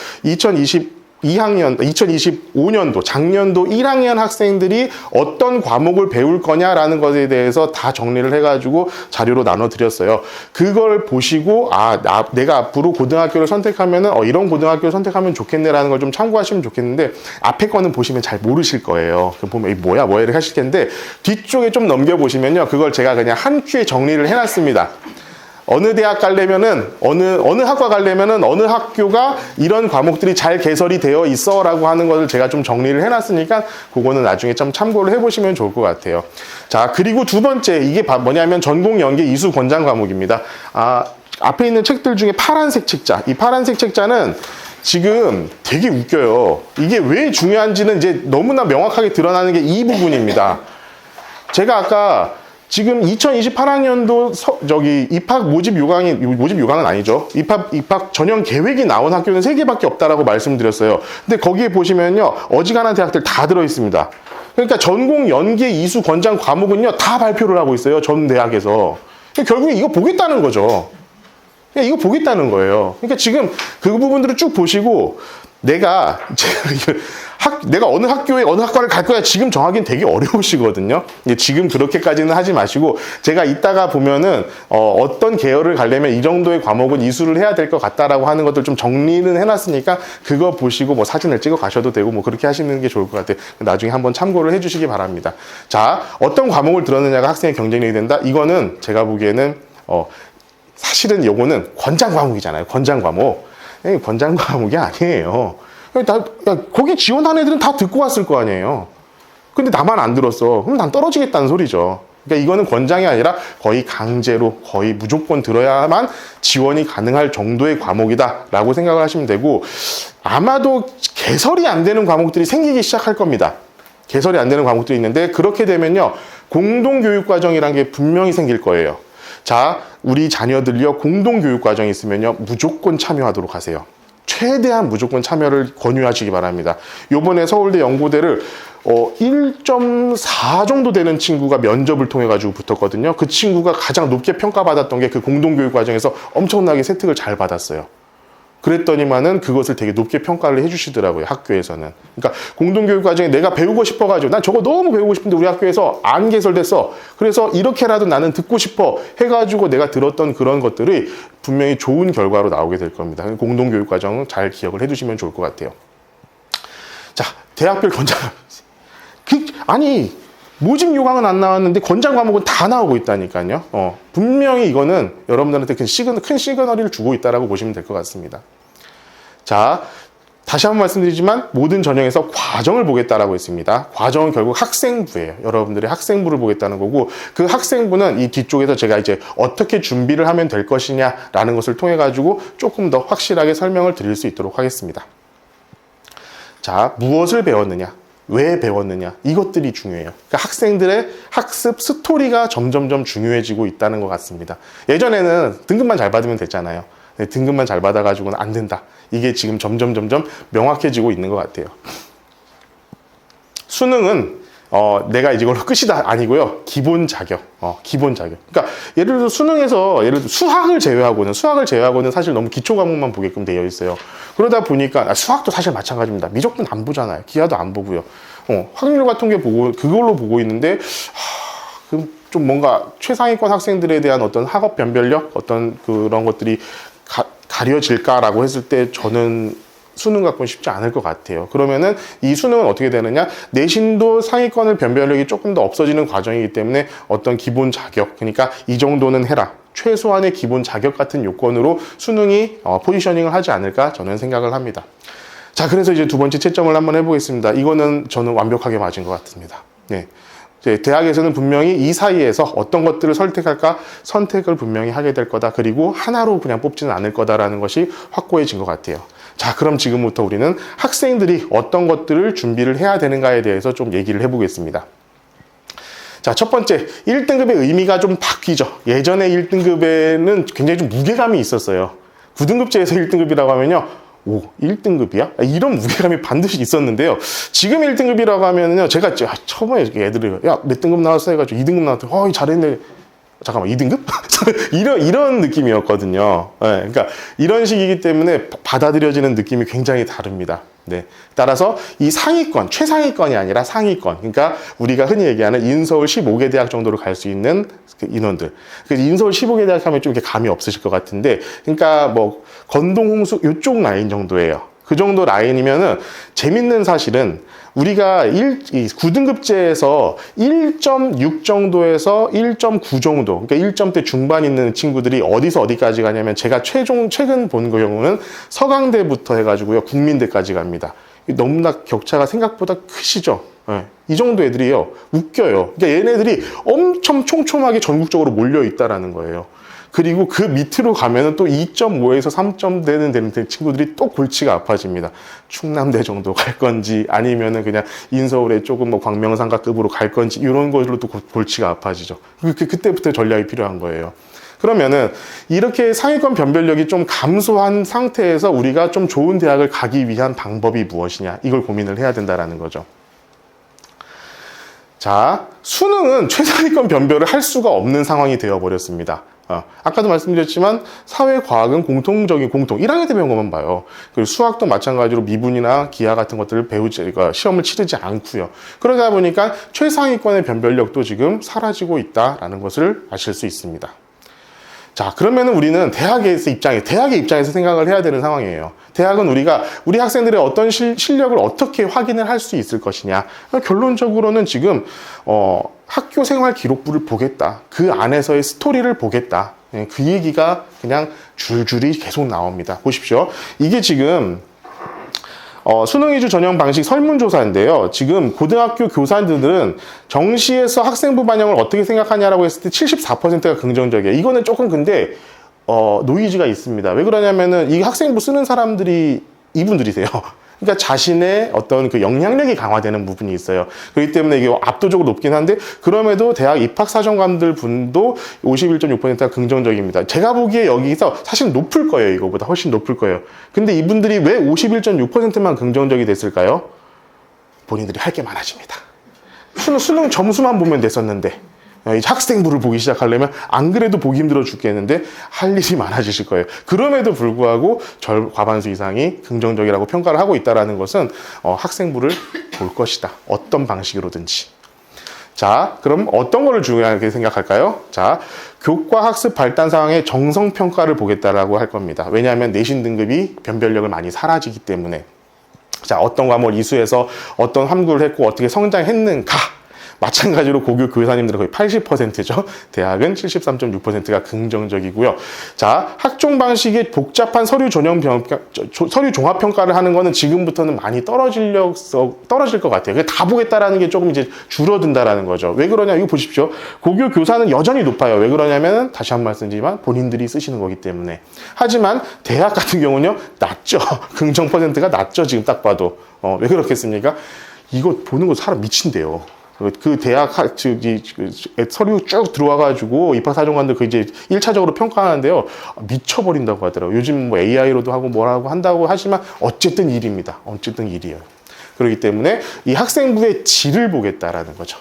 2025년도, 작년도 1학년 학생들이 어떤 과목을 배울 거냐라는 것에 대해서 다 정리를 해가지고 자료로 나눠드렸어요. 그걸 보시고, 내가 앞으로 고등학교를 선택하면은, 이런 고등학교를 선택하면 좋겠네라는 걸 좀 참고하시면 좋겠는데, 앞에 거는 보시면 잘 모르실 거예요. 그럼 보면, 뭐야, 이렇게 하실 텐데, 뒤쪽에 좀 넘겨보시면요. 그걸 제가 그냥 한 큐에 정리를 해놨습니다. 어느 대학 가려면은 어느 학과 가려면은 어느 학교가 이런 과목들이 잘 개설이 되어 있어라고 하는 것을 제가 좀 정리를 해놨으니까 그거는 나중에 좀 참고를 해보시면 좋을 것 같아요. 자, 그리고 두 번째 이게 뭐냐면 전공 연계 이수 권장 과목입니다. 앞에 있는 책들 중에 파란색 책자, 이 파란색 책자는 지금 되게 웃겨요. 이게 왜 중요한지는 이제 너무나 명확하게 드러나는 게 이 부분입니다. 제가 아까 지금 2028학년도 입학 모집 요강은 아니죠. 입학 전형 계획이 나온 학교는 3개밖에 없다라고 말씀드렸어요. 근데 거기에 보시면요, 어지간한 대학들 다 들어있습니다. 그러니까 전공 연계 이수 권장 과목은요, 다 발표를 하고 있어요. 전 대학에서. 결국에 이거 보겠다는 거죠. 이거 보겠다는 거예요. 그러니까 지금 그 부분들을 쭉 보시고 내가 어느 학교에 어느 학과를 갈 거야 지금 정하기는 되게 어려우시거든요. 지금 그렇게까지는 하지 마시고 제가 이따가 보면은 어떤 계열을 가려면 이 정도의 과목은 이수를 해야 될 것 같다라고 하는 것들 좀 정리는 해놨으니까 그거 보시고 뭐 사진을 찍어 가셔도 되고 뭐 그렇게 하시는 게 좋을 것 같아요. 나중에 한번 참고를 해주시기 바랍니다. 자, 어떤 과목을 들었느냐가 학생의 경쟁력이 된다. 이거는 제가 보기에는 사실은 요거는 권장 과목이잖아요. 권장 과목. 권장 과목이 아니에요. 거기 지원한 애들은 다 듣고 왔을 거 아니에요. 근데 나만 안 들었어. 그럼 난 떨어지겠다는 소리죠. 그러니까 이거는 권장이 아니라 거의 강제로, 거의 무조건 들어야만 지원이 가능할 정도의 과목이다라고 생각을 하시면 되고, 아마도 개설이 안 되는 과목들이 생기기 시작할 겁니다. 개설이 안 되는 과목들이 있는데, 그렇게 되면요, 공동교육과정이라는 게 분명히 생길 거예요. 자, 우리 자녀들요, 공동교육과정이 있으면요, 무조건 참여하도록 하세요. 최대한 무조건 참여를 권유하시기 바랍니다. 요번에 서울대 연고대를 1.4 정도 되는 친구가 면접을 통해 가지고 붙었거든요. 그 친구가 가장 높게 평가받았던 게 그 공동교육과정에서 엄청나게 혜택을 잘 받았어요. 그랬더니만은 그것을 되게 높게 평가를 해주시더라고요, 학교에서는. 그러니까 공동교육과정에 내가 배우고 싶어가지고 난 저거 너무 배우고 싶은데 우리 학교에서 안 개설됐어. 그래서 이렇게라도 나는 듣고 싶어 해가지고 내가 들었던 그런 것들이 분명히 좋은 결과로 나오게 될 겁니다. 공동교육과정은 잘 기억을 해두시면 좋을 것 같아요. 자, 대학별 권장. 모집 요강은 안 나왔는데 권장 과목은 다 나오고 있다니까요. 분명히 이거는 여러분들한테 큰 시그널을 주고 있다라고 보시면 될 것 같습니다. 자, 다시 한번 말씀드리지만 모든 전형에서 과정을 보겠다라고 했습니다. 과정은 결국 학생부예요. 여러분들의 학생부를 보겠다는 거고, 그 학생부는 이 뒤쪽에서 제가 이제 어떻게 준비를 하면 될 것이냐라는 것을 통해 가지고 조금 더 확실하게 설명을 드릴 수 있도록 하겠습니다. 자, 무엇을 배웠느냐? 왜 배웠느냐, 이것들이 중요해요. 그러니까 학생들의 학습 스토리가 점점점 중요해지고 있다는 것 같습니다. 예전에는 등급만 잘 받으면 됐잖아요. 등급만 잘 받아가지고는 안 된다. 이게 지금 점점 명확해지고 있는 것 같아요. 수능은 내가 이걸로 끝이다 아니고요. 기본 자격. 그러니까 예를 들어 수능에서 수학을 제외하고는 사실 너무 기초 과목만 보게끔 되어 있어요. 그러다 보니까 수학도 사실 마찬가지입니다. 미적분 안 보잖아요. 기하도 안 보고요. 확률 같은 게 그걸로 보고 있는데 좀 뭔가 최상위권 학생들에 대한 어떤 학업 변별력, 어떤 그런 것들이 가려질까라고 했을 때 저는 수능 갖고는 쉽지 않을 것 같아요. 그러면은 이 수능은 어떻게 되느냐? 내신도 상위권을 변별력이 조금 더 없어지는 과정이기 때문에 어떤 기본 자격, 그러니까 이 정도는 해라, 최소한의 기본 자격 같은 요건으로 수능이 포지셔닝을 하지 않을까 저는 생각을 합니다. 자, 그래서 이제 두 번째 채점을 한번 해보겠습니다. 이거는 저는 완벽하게 맞은 것 같습니다. 네. 대학에서는 분명히 이 사이에서 어떤 것들을 선택할까 선택을 분명히 하게 될 거다. 그리고 하나로 그냥 뽑지는 않을 거다라는 것이 확고해진 것 같아요. 자, 그럼 지금부터 우리는 학생들이 어떤 것들을 준비를 해야 되는가에 대해서 좀 얘기를 해보겠습니다. 자, 첫 번째, 1등급의 의미가 좀 바뀌죠. 예전에 1등급에는 굉장히 좀 무게감이 있었어요. 9등급제에서 1등급이라고 하면요, 1등급이야? 이런 무게감이 반드시 있었는데요. 지금 1등급이라고 하면요, 제가 처음에 애들이, 야, 몇 등급 나왔어? 해가지고 2등급 나왔더니, 잘했네. 잠깐만, 2등급? 이런 느낌이었거든요. 네, 그러니까 이런 식이기 때문에 받아들여지는 느낌이 굉장히 다릅니다. 네. 따라서 이 상위권, 최상위권이 아니라 상위권. 그러니까 우리가 흔히 얘기하는 인서울 15개 대학 정도로 갈 수 있는 인원들. 그래서 인서울 15개 대학 하면 좀 이렇게 감이 없으실 것 같은데, 그러니까 뭐, 건동, 홍수, 이쪽 라인 정도예요. 그 정도 라인이면은 재밌는 사실은 우리가 9등급제에서 1.6 정도에서 1.9 정도, 그러니까 1점대 중반 있는 친구들이 어디서 어디까지 가냐면 제가 최근 본 경우는 서강대부터 해가지고요, 국민대까지 갑니다. 너무나 격차가 생각보다 크시죠? 네. 이 정도 애들이요, 웃겨요. 그러니까 얘네들이 엄청 촘촘하게 전국적으로 몰려 있다라는 거예요. 그리고 그 밑으로 가면은 또 2.5에서 3점대는 되는 친구들이 또 골치가 아파집니다. 충남대 정도 갈 건지 아니면은 그냥 인서울에 조금 뭐 광명상가급으로 갈 건지 이런 걸로 또 골치가 아파지죠. 그때부터 전략이 필요한 거예요. 그러면은 이렇게 상위권 변별력이 좀 감소한 상태에서 우리가 좀 좋은 대학을 가기 위한 방법이 무엇이냐, 이걸 고민을 해야 된다라는 거죠. 자, 수능은 최상위권 변별을 할 수가 없는 상황이 되어버렸습니다. 아까도 말씀드렸지만 사회과학은 공통 1학년 때 배운 것만 봐요. 그리고 수학도 마찬가지로 미분이나 기하 같은 것들을 그러니까 시험을 치르지 않고요. 그러다 보니까 최상위권의 변별력도 지금 사라지고 있다라는 것을 아실 수 있습니다. 자, 그러면은 우리는 대학의 입장에서 생각을 해야 되는 상황이에요. 대학은 우리 학생들의 어떤 실력을 어떻게 확인을 할 수 있을 것이냐. 결론적으로는 지금, 학교 생활 기록부를 보겠다. 그 안에서의 스토리를 보겠다. 그 얘기가 그냥 줄줄이 계속 나옵니다. 보십시오. 이게 지금, 수능 위주 전형 방식 설문조사인데요. 지금 고등학교 교사들은 정시에서 학생부 반영을 어떻게 생각하냐라고 했을 때 74%가 긍정적이에요. 이거는 조금 근데 노이즈가 있습니다. 왜 그러냐면은 이 학생부 쓰는 사람들이 이분들이세요. 그러니까 자신의 어떤 그 영향력이 강화되는 부분이 있어요. 그렇기 때문에 이게 압도적으로 높긴 한데, 그럼에도 대학 입학사정관들 분도 51.6%가 긍정적입니다. 제가 보기에 여기서 사실 높을 거예요. 이거보다 훨씬 높을 거예요. 근데 이분들이 왜 51.6%만 긍정적이 됐을까요? 본인들이 할 게 많아집니다. 수능 점수만 보면 됐었는데, 학생부를 보기 시작하려면 안 그래도 보기 힘들어 죽겠는데 할 일이 많아지실 거예요. 그럼에도 불구하고 과반수 이상이 긍정적이라고 평가를 하고 있다는 것은 학생부를 볼 것이다. 어떤 방식으로든지. 자, 그럼 어떤 거를 중요하게 생각할까요? 자, 교과 학습 발달 상황의 정성평가를 보겠다라고 할 겁니다. 왜냐하면 내신 등급이 변별력을 많이 사라지기 때문에. 자, 어떤 과목을 이수해서 어떤 함구를 했고 어떻게 성장했는가. 마찬가지로 고교 교사님들은 거의 80%죠. 대학은 73.6%가 긍정적이고요. 자, 학종 방식의 복잡한 서류 종합 평가를 하는 거는 지금부터는 많이 떨어질 것 같아요. 다 보겠다라는 게 조금 이제 줄어든다라는 거죠. 왜 그러냐? 이거 보십시오. 고교 교사는 여전히 높아요. 왜 그러냐면 다시 한 번 말씀드리지만 본인들이 쓰시는 거기 때문에. 하지만 대학 같은 경우는요, 낮죠. 긍정 퍼센트가 낮죠. 지금 딱 봐도. 왜 그렇겠습니까? 이거 보는 거 사람 미친대요. 그 대학 서류 쭉 들어와가지고 입학사정관들 그 이제 1차적으로 평가하는데요, 미쳐버린다고 하더라고요. 요즘 뭐 AI로도 하고 뭐라고 한다고 하지만 어쨌든 일입니다. 어쨌든 일이에요. 그렇기 때문에 이 학생부의 질을 보겠다라는 거죠.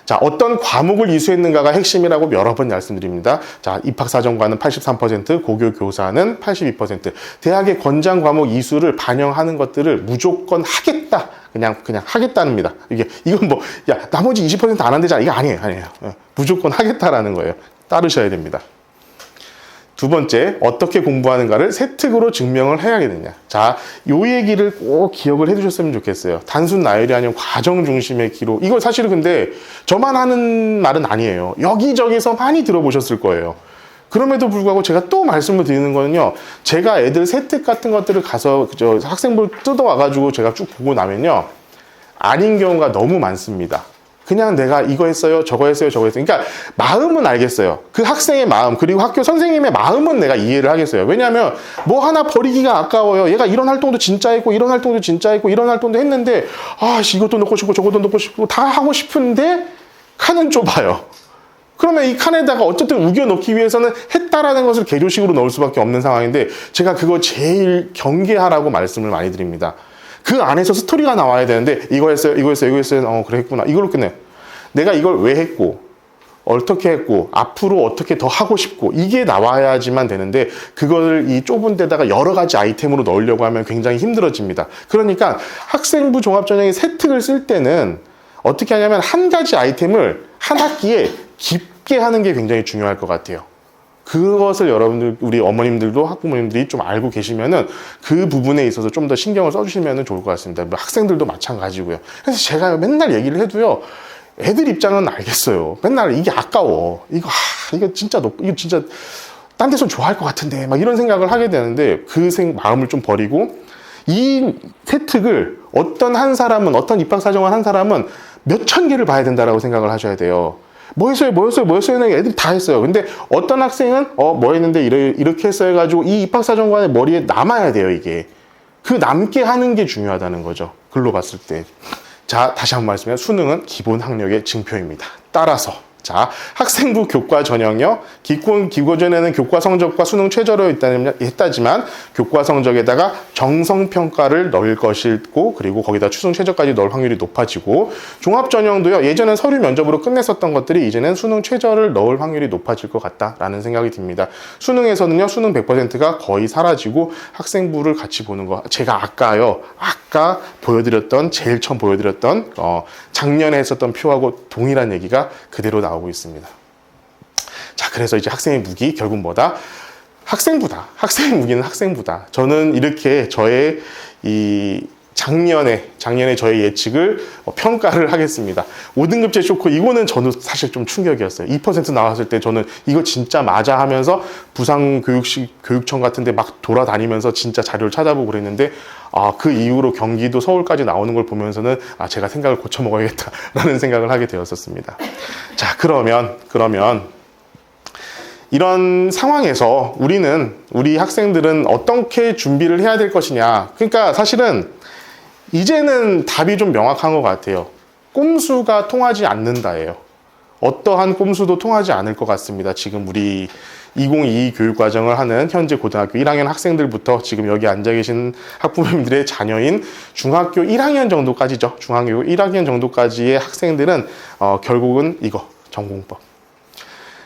자, 어떤 과목을 이수했는가가 핵심이라고 여러 번 말씀드립니다. 자, 입학사정관은 83%, 고교 교사는 82%. 대학의 권장 과목 이수를 반영하는 것들을 무조건 하겠다. 그냥 하겠다는입니다. 이건 뭐, 야, 나머지 20% 안 한대잖아. 이거 아니에요. 무조건 하겠다라는 거예요. 따르셔야 됩니다. 두 번째, 어떻게 공부하는가를 세특으로 증명을 해야겠느냐. 자, 요 얘기를 꼭 기억을 해두셨으면 좋겠어요. 단순 나열이 아니면 과정 중심의 기록. 이거 사실은 근데 저만 하는 말은 아니에요. 여기저기서 많이 들어보셨을 거예요. 그럼에도 불구하고 제가 또 말씀을 드리는 거는요, 제가 애들 세특 같은 것들을 가서 학생부를 뜯어와가지고 제가 쭉 보고 나면요, 아닌 경우가 너무 많습니다. 그냥 내가 이거 했어요, 저거 했어요, 저거 했어요. 그러니까 마음은 알겠어요. 그 학생의 마음, 그리고 학교 선생님의 마음은 내가 이해를 하겠어요. 왜냐하면 뭐 하나 버리기가 아까워요. 얘가 이런 활동도 진짜 했고, 이런 활동도 진짜 했고, 이런 활동도 했는데, 이것도 넣고 싶고, 저것도 넣고 싶고, 다 하고 싶은데 칸은 좁아요. 그러면 이 칸에다가 어쨌든 우겨 넣기 위해서는 했다라는 것을 개조식으로 넣을 수밖에 없는 상황인데, 제가 그거 제일 경계하라고 말씀을 많이 드립니다. 그 안에서 스토리가 나와야 되는데, 이거 했어요, 이거 했어요, 이거 했어요, 그래 했구나. 이걸로 끝내요. 내가 이걸 왜 했고, 어떻게 했고, 앞으로 어떻게 더 하고 싶고, 이게 나와야지만 되는데, 그걸 이 좁은 데다가 여러 가지 아이템으로 넣으려고 하면 굉장히 힘들어집니다. 그러니까 학생부 종합전형의 세특을 쓸 때는 어떻게 하냐면 한 가지 아이템을 한 학기에 깊게 하는 게 굉장히 중요할 것 같아요. 그것을 여러분들, 우리 어머님들도 학부모님들이 좀 알고 계시면은 그 부분에 있어서 좀 더 신경을 써주시면 좋을 것 같습니다. 뭐 학생들도 마찬가지고요. 그래서 제가 맨날 얘기를 해도요, 애들 입장은 알겠어요. 맨날 이게 아까워. 이거 진짜 이거 진짜 딴 데서 좋아할 것 같은데 막 이런 생각을 하게 되는데 그 마음을 좀 버리고 이 세특을 어떤 한 사람은, 어떤 입학사정을 한 사람은 몇천 개를 봐야 된다라고 생각을 하셔야 돼요. 뭐 했어요? 애들이 다 했어요. 근데 어떤 학생은 뭐 했는데 이렇게 했어 해가지고 이 입학사정관의 머리에 남아야 돼요, 이게. 그 남게 하는 게 중요하다는 거죠. 글로 봤을 때. 자, 다시 한번 말씀드리면 수능은 기본 학력의 증표입니다. 따라서 자, 학생부 교과 전형요. 기고전에는 교과 성적과 수능 최저로 했다지만 교과 성적에다가 정성평가를 넣을 것이고 그리고 거기다 수능 최저까지 넣을 확률이 높아지고 종합 전형도요. 예전엔 서류 면접으로 끝냈었던 것들이 이제는 수능 최저를 넣을 확률이 높아질 것 같다라는 생각이 듭니다. 수능에서는요. 수능 100%가 거의 사라지고 학생부를 같이 보는 거. 제가 아까 보여드렸던 제일 처음 보여드렸던 작년에 했었던 표하고 동일한 얘기가 그대로 나오고 있습니다. 자, 그래서 이제 학생의 무기 결국 뭐다? 학생부다. 학생의 무기는 학생부다. 저는 이렇게 저의 작년에 저의 예측을 평가를 하겠습니다. 5등급제 쇼크, 이거는 저는 사실 좀 충격이었어요. 2% 나왔을 때 저는 이거 진짜 맞아 하면서 부산교육청 같은 데 막 돌아다니면서 진짜 자료를 찾아보고 그랬는데 그 이후로 경기도 서울까지 나오는 걸 보면서는 제가 생각을 고쳐 먹어야겠다라는 생각을 하게 되었었습니다. 자, 그러면 이런 상황에서 우리 학생들은 어떻게 준비를 해야 될 것이냐. 그러니까 사실은 이제는 답이 좀 명확한 것 같아요. 꼼수가 통하지 않는다예요. 어떠한 꼼수도 통하지 않을 것 같습니다. 지금 우리 2022 교육과정을 하는 현재 고등학교 1학년 학생들부터 지금 여기 앉아 계신 학부모님들의 자녀인 중학교 1학년 정도까지죠. 중학교 1학년 정도까지의 학생들은 결국은 이거 전공법.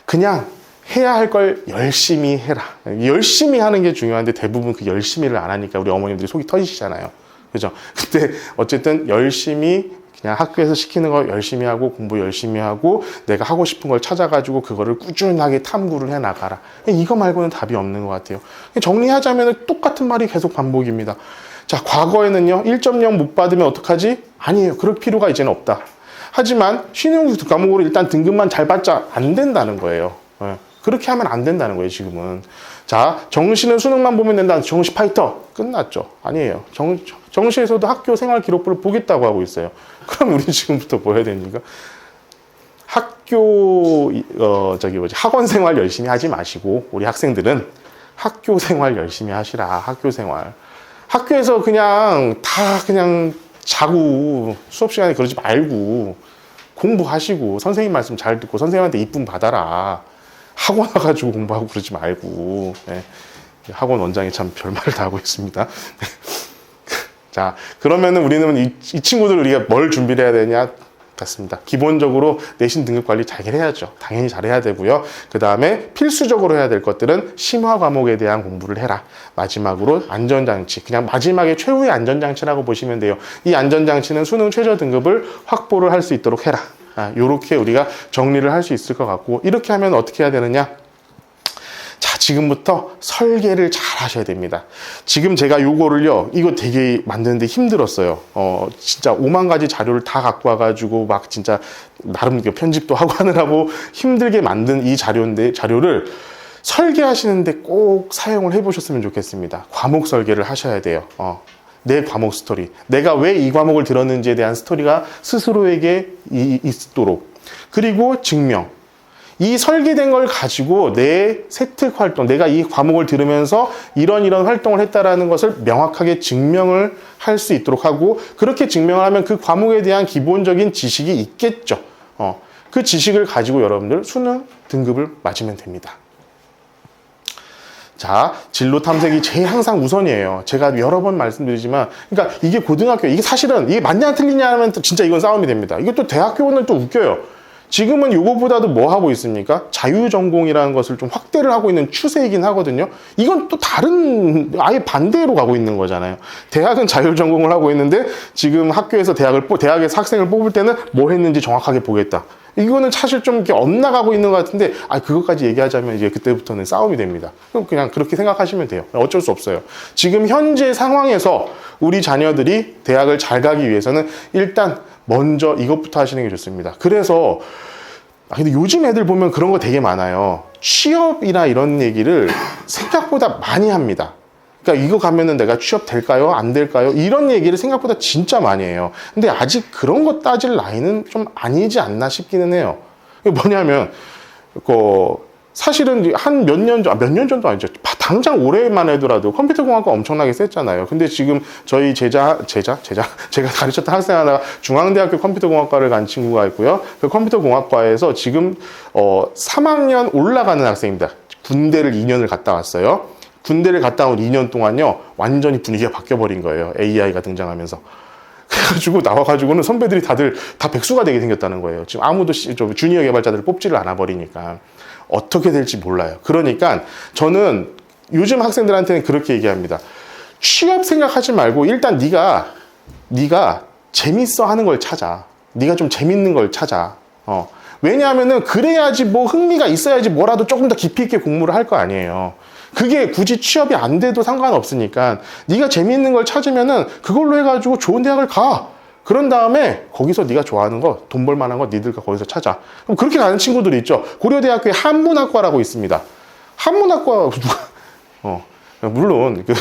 그냥 해야 할 걸 열심히 해라. 열심히 하는 게 중요한데 대부분 그 열심히를 안 하니까 우리 어머님들이 속이 터지시잖아요. 그죠? 근데 어쨌든 열심히 그냥 학교에서 시키는 거 열심히 하고 공부 열심히 하고 내가 하고 싶은 걸 찾아가지고 그거를 꾸준하게 탐구를 해 나가라. 이거 말고는 답이 없는 것 같아요. 정리하자면 똑같은 말이 계속 반복입니다. 자, 과거에는요 1.0 못 받으면 어떡하지? 아니에요. 그럴 필요가 이제는 없다. 하지만 신용 과목으로 일단 등급만 잘 받자 안 된다는 거예요. 그렇게 하면 안 된다는 거예요, 지금은. 자, 정시는 수능만 보면 된다. 정시 파이터. 끝났죠. 아니에요. 정시에서도 학교 생활 기록부를 보겠다고 하고 있어요. 그럼 우리 지금부터 뭐 해야 됩니까? 학원 생활 열심히 하지 마시고, 우리 학생들은 학교 생활 열심히 하시라. 학교 생활. 학교에서 그냥 자고 수업 시간에 그러지 말고 공부하시고 선생님 말씀 잘 듣고 선생님한테 이쁨 받아라. 학원 와가지고 공부하고 그러지 말고. 네. 학원 원장이 참 별말을 다 하고 있습니다. 자, 그러면은 우리는 이 친구들 우리가 뭘 준비를 해야 되냐 같습니다. 기본적으로 내신 등급 관리 잘 해야죠. 당연히 잘해야 되고요. 그 다음에 필수적으로 해야 될 것들은 심화 과목에 대한 공부를 해라. 마지막으로 안전장치. 그냥 마지막에 최후의 안전장치라고 보시면 돼요. 이 안전장치는 수능 최저 등급을 확보를 할 수 있도록 해라. 요렇게 우리가 정리를 할 수 있을 것 같고, 이렇게 하면 어떻게 해야 되느냐? 자, 지금부터 설계를 잘 하셔야 됩니다. 지금 제가 요거를요, 이거 되게 만드는데 힘들었어요. 진짜 5만 가지 자료를 다 갖고 와가지고 막 진짜 나름 편집도 하고 하느라고 힘들게 만든 이 자료를 설계하시는데 꼭 사용을 해보셨으면 좋겠습니다. 과목 설계를 하셔야 돼요. 내 과목 스토리. 내가 왜 이 과목을 들었는지에 대한 스토리가 스스로에게 있도록. 그리고 증명. 이 설계된 걸 가지고 내 세특 활동, 내가 이 과목을 들으면서 이런 활동을 했다라는 것을 명확하게 증명을 할 수 있도록 하고, 그렇게 증명을 하면 그 과목에 대한 기본적인 지식이 있겠죠. 그 지식을 가지고 여러분들 수능 등급을 맞으면 됩니다. 자, 진로 탐색이 제일 항상 우선이에요. 제가 여러 번 말씀드리지만, 그러니까 이게 고등학교, 이게 사실은 이게 맞냐 틀리냐 하면 또 진짜 이건 싸움이 됩니다. 이게 또 대학교는 또 웃겨요. 지금은 이거보다도 뭐 하고 있습니까? 자유전공이라는 것을 좀 확대를 하고 있는 추세이긴 하거든요. 이건 또 다른, 아예 반대로 가고 있는 거잖아요. 대학은 자유전공을 하고 있는데 지금 학교에서 대학에서 학생을 뽑을 때는 뭐 했는지 정확하게 보겠다. 이거는 사실 좀 이렇게 엇나가고 있는 것 같은데, 그것까지 얘기하자면 이제 그때부터는 싸움이 됩니다. 그럼 그냥 그렇게 생각하시면 돼요. 어쩔 수 없어요. 지금 현재 상황에서 우리 자녀들이 대학을 잘 가기 위해서는 일단 먼저 이것부터 하시는 게 좋습니다. 그래서, 근데 요즘 애들 보면 그런 거 되게 많아요. 취업이나 이런 얘기를 생각보다 많이 합니다. 그러니까 이거 가면은 내가 취업 될까요? 안 될까요? 이런 얘기를 생각보다 진짜 많이 해요. 근데 아직 그런 거 따질 나이는 좀 아니지 않나 싶기는 해요. 뭐냐면, 사실은 한 몇 년 전도 아니죠. 당장 올해만 해도라도 컴퓨터공학과 엄청나게 셌잖아요. 근데 지금 저희 제가 가르쳤던 학생 하나가 중앙대학교 컴퓨터공학과를 간 친구가 있고요. 그 컴퓨터공학과에서 지금 3학년 올라가는 학생입니다. 군대를 2년을 갔다 왔어요. 군대를 갔다 온 2년 동안요, 완전히 분위기가 바뀌어버린 거예요. AI가 등장하면서. 그래가지고 나와가지고는 선배들이 다들 다 백수가 되게 생겼다는 거예요. 지금 아무도 주니어 개발자들을 뽑지를 않아 버리니까. 어떻게 될지 몰라요. 그러니까 저는 요즘 학생들한테는 그렇게 얘기합니다. 취업 생각하지 말고 일단 네가 재밌어 하는 걸 찾아. 네가 좀 재밌는 걸 찾아. 왜냐하면은 그래야지 뭐 흥미가 있어야지 뭐라도 조금 더 깊이 있게 공부를 할 거 아니에요. 그게 굳이 취업이 안 돼도 상관없으니까 네가 재미있는 걸 찾으면은 그걸로 해가지고 좋은 대학을 가. 그런 다음에 거기서 네가 좋아하는 거, 돈 벌 만한 거 니들과 거기서 찾아. 그럼 그렇게 가는 친구들이 있죠. 고려대학교에 한문학과라고 있습니다. 한문학과 물론 그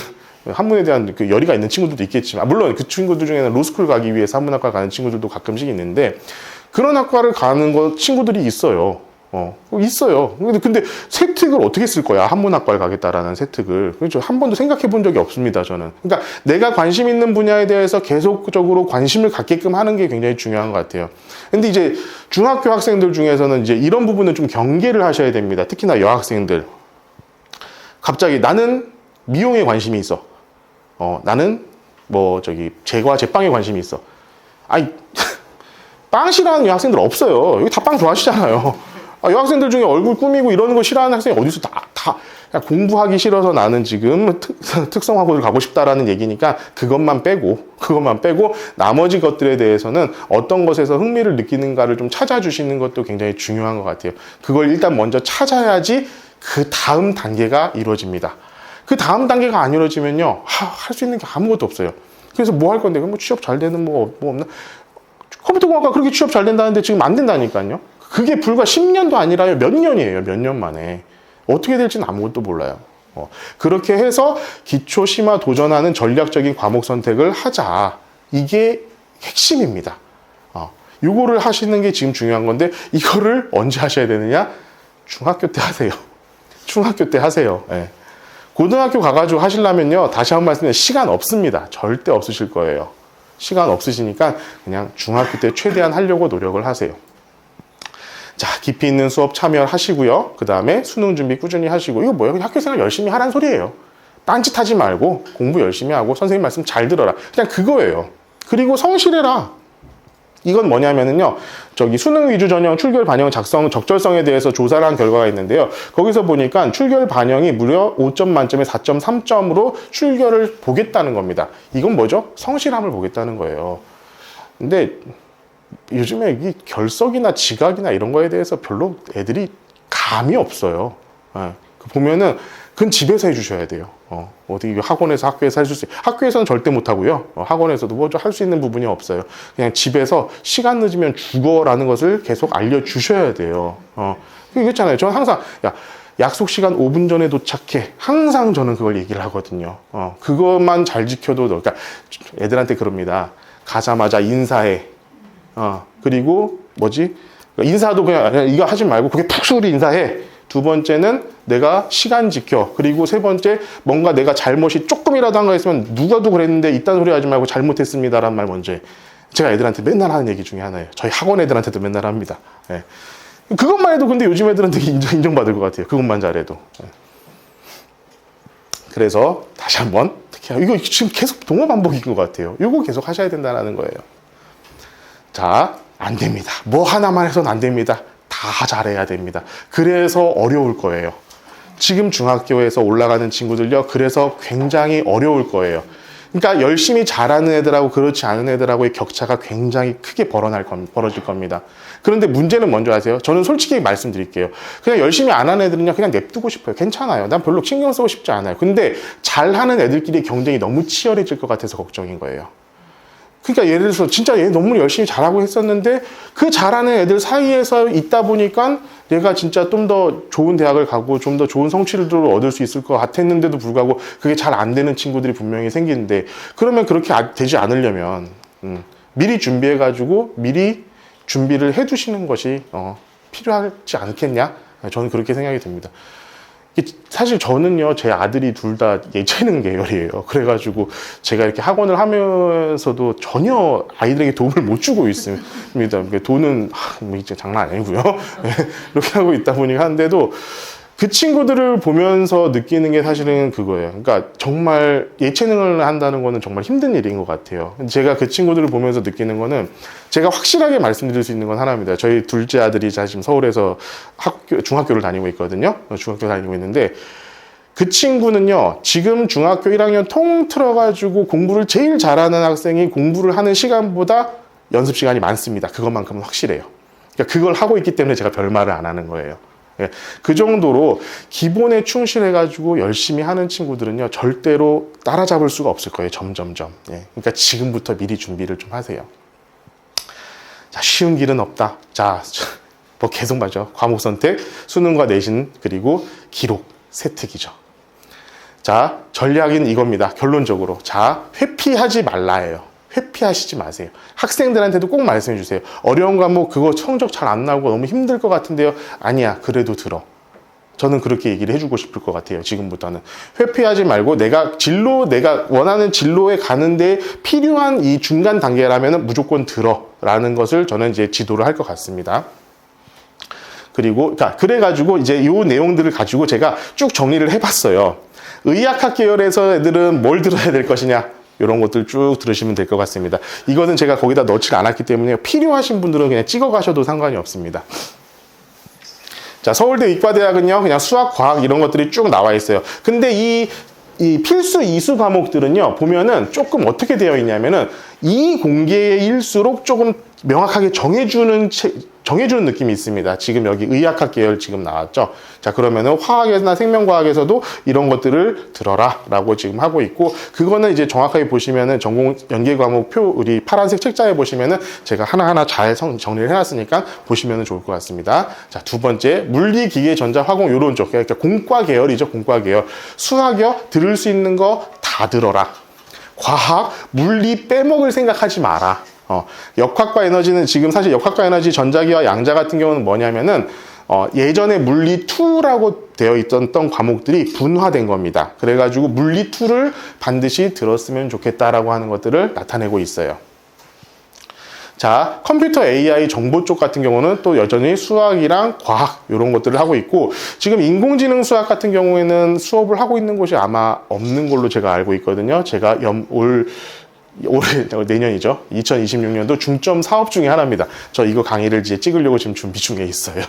한문에 대한 그 열의가 있는 친구들도 있겠지만, 물론 그 친구들 중에는 로스쿨 가기 위해서 한문학과 가는 친구들도 가끔씩 있는데, 그런 학과를 가는 거 친구들이 있어요. 있어요. 근데 세특을 어떻게 쓸 거야? 한문학과를 가겠다라는 세특을. 그렇죠. 한 번도 생각해 본 적이 없습니다, 저는. 그러니까 내가 관심 있는 분야에 대해서 계속적으로 관심을 갖게끔 하는 게 굉장히 중요한 것 같아요. 근데 이제 중학교 학생들 중에서는 이제 이런 부분을 좀 경계를 하셔야 됩니다. 특히나 여학생들. 갑자기 나는 미용에 관심이 있어. 나는 제빵에 관심이 있어. 빵 싫어하는 여학생들 없어요. 여기 다 빵 좋아하시잖아요. 여학생들 중에 얼굴 꾸미고 이러는 거 싫어하는 학생이 어디서 다 공부하기 싫어서 나는 지금 특성화고를 가고 싶다라는 얘기니까 그것만 빼고 나머지 것들에 대해서는 어떤 것에서 흥미를 느끼는가를 좀 찾아주시는 것도 굉장히 중요한 것 같아요. 그걸 일단 먼저 찾아야지 그 다음 단계가 이루어집니다. 그 다음 단계가 안 이루어지면요, 할 수 있는 게 아무것도 없어요. 그래서 뭐 할 건데? 뭐 취업 잘 되는 뭐 없나? 컴퓨터공학과 그렇게 취업 잘 된다는데 지금 안 된다니까요. 그게 불과 10년도 아니라요. 몇 년이에요. 몇 년 만에. 어떻게 될지는 아무것도 몰라요. 그렇게 해서 기초 심화 도전하는 전략적인 과목 선택을 하자. 이게 핵심입니다. 요거를 하시는 게 지금 중요한 건데, 이거를 언제 하셔야 되느냐? 중학교 때 하세요. 중학교 때 하세요. 예. 고등학교 가가지고 하시려면요, 다시 한 번 말씀드리면 시간 없습니다. 절대 없으실 거예요. 시간 없으시니까 그냥 중학교 때 최대한 하려고 노력을 하세요. 자, 깊이 있는 수업 참여하시고요. 그 다음에 수능 준비 꾸준히 하시고, 이거 뭐예요? 그냥 학교생활 열심히 하라는 소리예요. 딴짓하지 말고 공부 열심히 하고 선생님 말씀 잘 들어라. 그냥 그거예요. 그리고 성실해라. 이건 뭐냐면은요, 수능 위주 전형 출결 반영 작성 적절성에 대해서 조사를 한 결과가 있는데요. 거기서 보니까 출결 반영이 무려 5점 만점에 4.3점으로 출결을 보겠다는 겁니다. 이건 뭐죠? 성실함을 보겠다는 거예요. 근데 요즘에 이 결석이나 지각이나 이런 거에 대해서 별로 애들이 감이 없어요. 보면은 그건 집에서 해주셔야 돼요. 어디 학원에서 학교에서 해줄 수 있어요. 학교에서는 절대 못하고요. 학원에서도 뭐 할 수 있는 부분이 없어요. 그냥 집에서 시간 늦으면 죽어라는 것을 계속 알려주셔야 돼요. 그렇잖아요. 저는 항상 약속 시간 5분 전에 도착해. 항상 저는 그걸 얘기를 하거든요. 그것만 잘 지켜도, 그러니까 애들한테 그럽니다. 가자마자 인사해. 그리고 인사도 그냥 이거 하지 말고 그게 푹 숙으로 인사해. 두 번째는 내가 시간 지켜. 그리고 세 번째, 뭔가 내가 잘못이 조금이라도 한 거 있으면 누가도 그랬는데 이딴 소리 하지 말고 잘못했습니다라는 말 먼저 해. 제가 애들한테 맨날 하는 얘기 중에 하나예요. 저희 학원 애들한테도 맨날 합니다. 예. 그것만 해도 근데 요즘 애들은 되게 인정받을 것 같아요. 그것만 잘해도. 예. 그래서 다시 한번, 특히 이거 지금 계속 동어 반복인 것 같아요. 이거 계속 하셔야 된다는 거예요. 자, 안 됩니다. 뭐 하나만 해서는 안 됩니다. 다 잘해야 됩니다. 그래서 어려울 거예요. 지금 중학교에서 올라가는 친구들요, 그래서 굉장히 어려울 거예요. 그러니까 열심히 잘하는 애들하고 그렇지 않은 애들하고의 격차가 굉장히 크게 벌어질 겁니다. 그런데 문제는 뭔지 아세요? 저는 솔직히 말씀드릴게요. 그냥 열심히 안 하는 애들은요, 그냥 냅두고 싶어요. 괜찮아요. 난 별로 신경 쓰고 싶지 않아요. 근데 잘하는 애들끼리 경쟁이 너무 치열해질 것 같아서 걱정인 거예요. 그러니까 예를 들어서 진짜 얘 너무 열심히 잘하고 했었는데 그 잘하는 애들 사이에서 있다 보니까 내가 진짜 좀 더 좋은 대학을 가고 좀 더 좋은 성취를 얻을 수 있을 것 같았는데도 불구하고 그게 잘 안 되는 친구들이 분명히 생기는데, 그러면 그렇게 되지 않으려면 미리 준비해가지고 미리 준비를 해두시는 것이 필요하지 않겠냐? 저는 그렇게 생각이 듭니다. 사실 저는요, 제 아들이 둘 다 예체능 계열이에요. 그래가지고 제가 이렇게 학원을 하면서도 전혀 아이들에게 도움을 못 주고 있습니다. 돈은 뭐 이제 장난 아니고요. 이렇게 하고 있다 보니 하는데도 그 친구들을 보면서 느끼는 게 사실은 그거예요. 그러니까 정말 예체능을 한다는 거는 정말 힘든 일인 것 같아요. 제가 그 친구들을 보면서 느끼는 거는, 제가 확실하게 말씀드릴 수 있는 건 하나입니다. 저희 둘째 아들이 지금 서울에서 중학교를 다니고 있거든요. 중학교 다니고 있는데, 그 친구는요, 지금 중학교 1학년 통틀어가지고 공부를 제일 잘하는 학생이 공부를 하는 시간보다 연습 시간이 많습니다. 그것만큼은 확실해요. 그러니까 그걸 하고 있기 때문에 제가 별말을 안 하는 거예요. 예, 그 정도로 기본에 충실해가지고 열심히 하는 친구들은요, 절대로 따라잡을 수가 없을 거예요. 점점점. 예, 그러니까 지금부터 미리 준비를 좀 하세요. 자, 쉬운 길은 없다. 자, 뭐 계속 말죠. 과목 선택, 수능과 내신, 그리고 기록, 세 특이죠. 자, 전략은 이겁니다. 결론적으로. 자, 회피하지 말라예요. 회피하시지 마세요. 학생들한테도 꼭 말씀해 주세요. 어려운 과목 그거 성적 잘 안 나오고 너무 힘들 것 같은데요. 아니야, 그래도 들어. 저는 그렇게 얘기를 해주고 싶을 것 같아요. 지금부터는. 회피하지 말고 내가 원하는 진로에 가는데 필요한 이 중간 단계라면 무조건 들어 라는 것을 저는 이제 지도를 할 것 같습니다. 그리고 그래가지고 이제 이 내용들을 가지고 제가 쭉 정리를 해봤어요. 의학학 계열에서 애들은 뭘 들어야 될 것이냐, 이런 것들 쭉 들으시면 될 것 같습니다. 이거는 제가 거기다 넣지 않았기 때문에 필요하신 분들은 그냥 찍어 가셔도 상관이 없습니다. 자, 서울대 의과대학은요, 그냥 수학, 과학 이런 것들이 쭉 나와 있어요. 근데 이 필수 이수 과목들은요, 보면은 조금 어떻게 되어 있냐면은 이 공계일수록 조금 명확하게 정해주는 느낌이 있습니다. 지금 여기 의학학 계열 지금 나왔죠. 자, 그러면은 화학이나 생명과학에서도 이런 것들을 들어라 라고 지금 하고 있고, 그거는 이제 정확하게 보시면은 전공 연계 과목 표 우리 파란색 책자에 보시면은 제가 하나하나 잘 정리를 해놨으니까 보시면은 좋을 것 같습니다. 자, 두 번째, 물리, 기계, 전자, 화공 요런 쪽, 그러니까 공과 계열이죠. 공과 계열. 수학이요, 들을 수 있는 거 다 들어라. 과학, 물리 빼먹을 생각하지 마라. 역학과 에너지는 지금 사실 역학과 에너지 전자기와 양자 같은 경우는 뭐냐면은 예전에 물리 2라고 되어 있던 과목들이 분화된 겁니다. 그래가지고 물리 2를 반드시 들었으면 좋겠다라고 하는 것들을 나타내고 있어요. 자, 컴퓨터 AI 정보 쪽 같은 경우는 또 여전히 수학이랑 과학 이런 것들을 하고 있고, 지금 인공지능 수학 같은 경우에는 수업을 하고 있는 곳이 아마 없는 걸로 제가 알고 있거든요. 제가 올해 내년이죠. 2026년도 중점 사업 중에 하나입니다. 저 이거 강의를 이제 찍으려고 지금 준비 중에 있어요.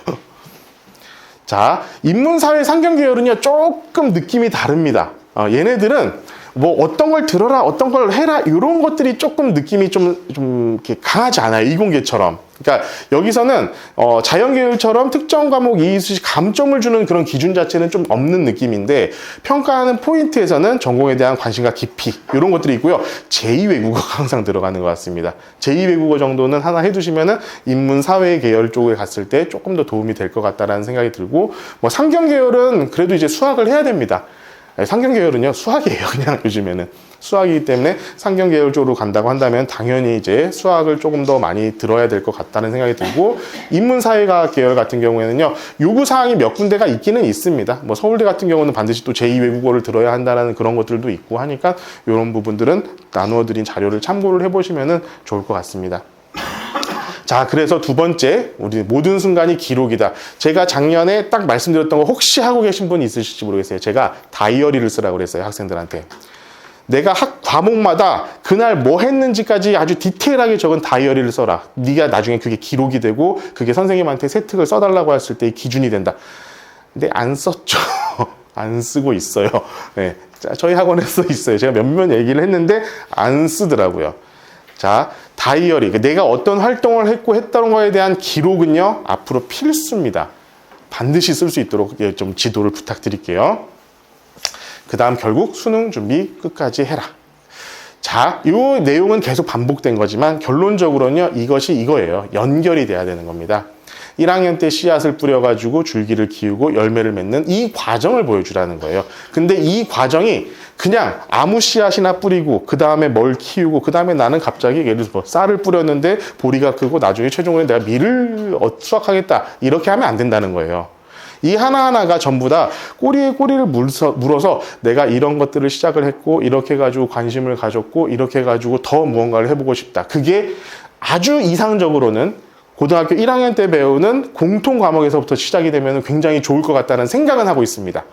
자, 인문사회 상경계열은요, 조금 느낌이 다릅니다. 얘네들은 뭐 어떤 걸 들어라, 어떤 걸 해라, 이런 것들이 조금 느낌이 좀 이렇게 강하지 않아요. 이공계처럼. 그러니까 여기서는 자연계열처럼 특정 과목 이수시 감점을 주는 그런 기준 자체는 좀 없는 느낌인데, 평가하는 포인트에서는 전공에 대한 관심과 깊이 이런 것들이 있고요. 제2외국어가 항상 들어가는 것 같습니다. 제2외국어 정도는 하나 해두시면은 인문사회 계열 쪽에 갔을 때 조금 더 도움이 될 것 같다라는 생각이 들고, 뭐 상경계열은 그래도 이제 수학을 해야 됩니다. 상경계열은요, 수학이에요. 그냥 요즘에는 수학이기 때문에 상경계열 쪽으로 간다고 한다면 당연히 이제 수학을 조금 더 많이 들어야 될 것 같다는 생각이 들고, 인문사회과학 계열 같은 경우에는요, 요구사항이 몇 군데가 있기는 있습니다. 뭐 서울대 같은 경우는 반드시 또 제2외국어를 들어야 한다는 그런 것들도 있고 하니까 이런 부분들은 나누어드린 자료를 참고를 해보시면 좋을 것 같습니다. 자, 그래서 두 번째, 우리 모든 순간이 기록이다. 제가 작년에 딱 말씀드렸던 거 혹시 하고 계신 분이 있으실지 모르겠어요. 제가 다이어리를 쓰라고 그랬어요, 학생들한테. 내가 학 과목마다 그날 뭐 했는지까지 아주 디테일하게 적은 다이어리를 써라. 네가 나중에 그게 기록이 되고 그게 선생님한테 세특을 써달라고 했을 때 기준이 된다. 근데 안 썼죠. 안 쓰고 있어요. 네, 저희 학원에서 있어요. 제가 몇몇 얘기를 했는데 안 쓰더라고요. 자, 다이어리. 내가 어떤 활동을 했고 했던 거에 대한 기록은요, 앞으로 필수입니다. 반드시 쓸 수 있도록 좀 지도를 부탁드릴게요. 그 다음 결국 수능 준비 끝까지 해라. 자, 이 내용은 계속 반복된 거지만 결론적으로는요, 이것이 이거예요. 연결이 돼야 되는 겁니다. 1학년 때 씨앗을 뿌려가지고 줄기를 키우고 열매를 맺는 이 과정을 보여주라는 거예요. 근데 이 과정이 그냥 아무 씨앗이나 뿌리고 그 다음에 뭘 키우고 그 다음에 나는 갑자기 예를 들어서 쌀을 뿌렸는데 보리가 크고 나중에 최종적으로 내가 밀을 수확하겠다 이렇게 하면 안 된다는 거예요. 이 하나하나가 전부 다 꼬리에 꼬리를 물어서 내가 이런 것들을 시작을 했고 이렇게 해가지고 관심을 가졌고 이렇게 해가지고 더 무언가를 해보고 싶다. 그게 아주 이상적으로는 고등학교 1학년 때 배우는 공통 과목에서부터 시작이 되면 굉장히 좋을 것 같다는 생각은 하고 있습니다.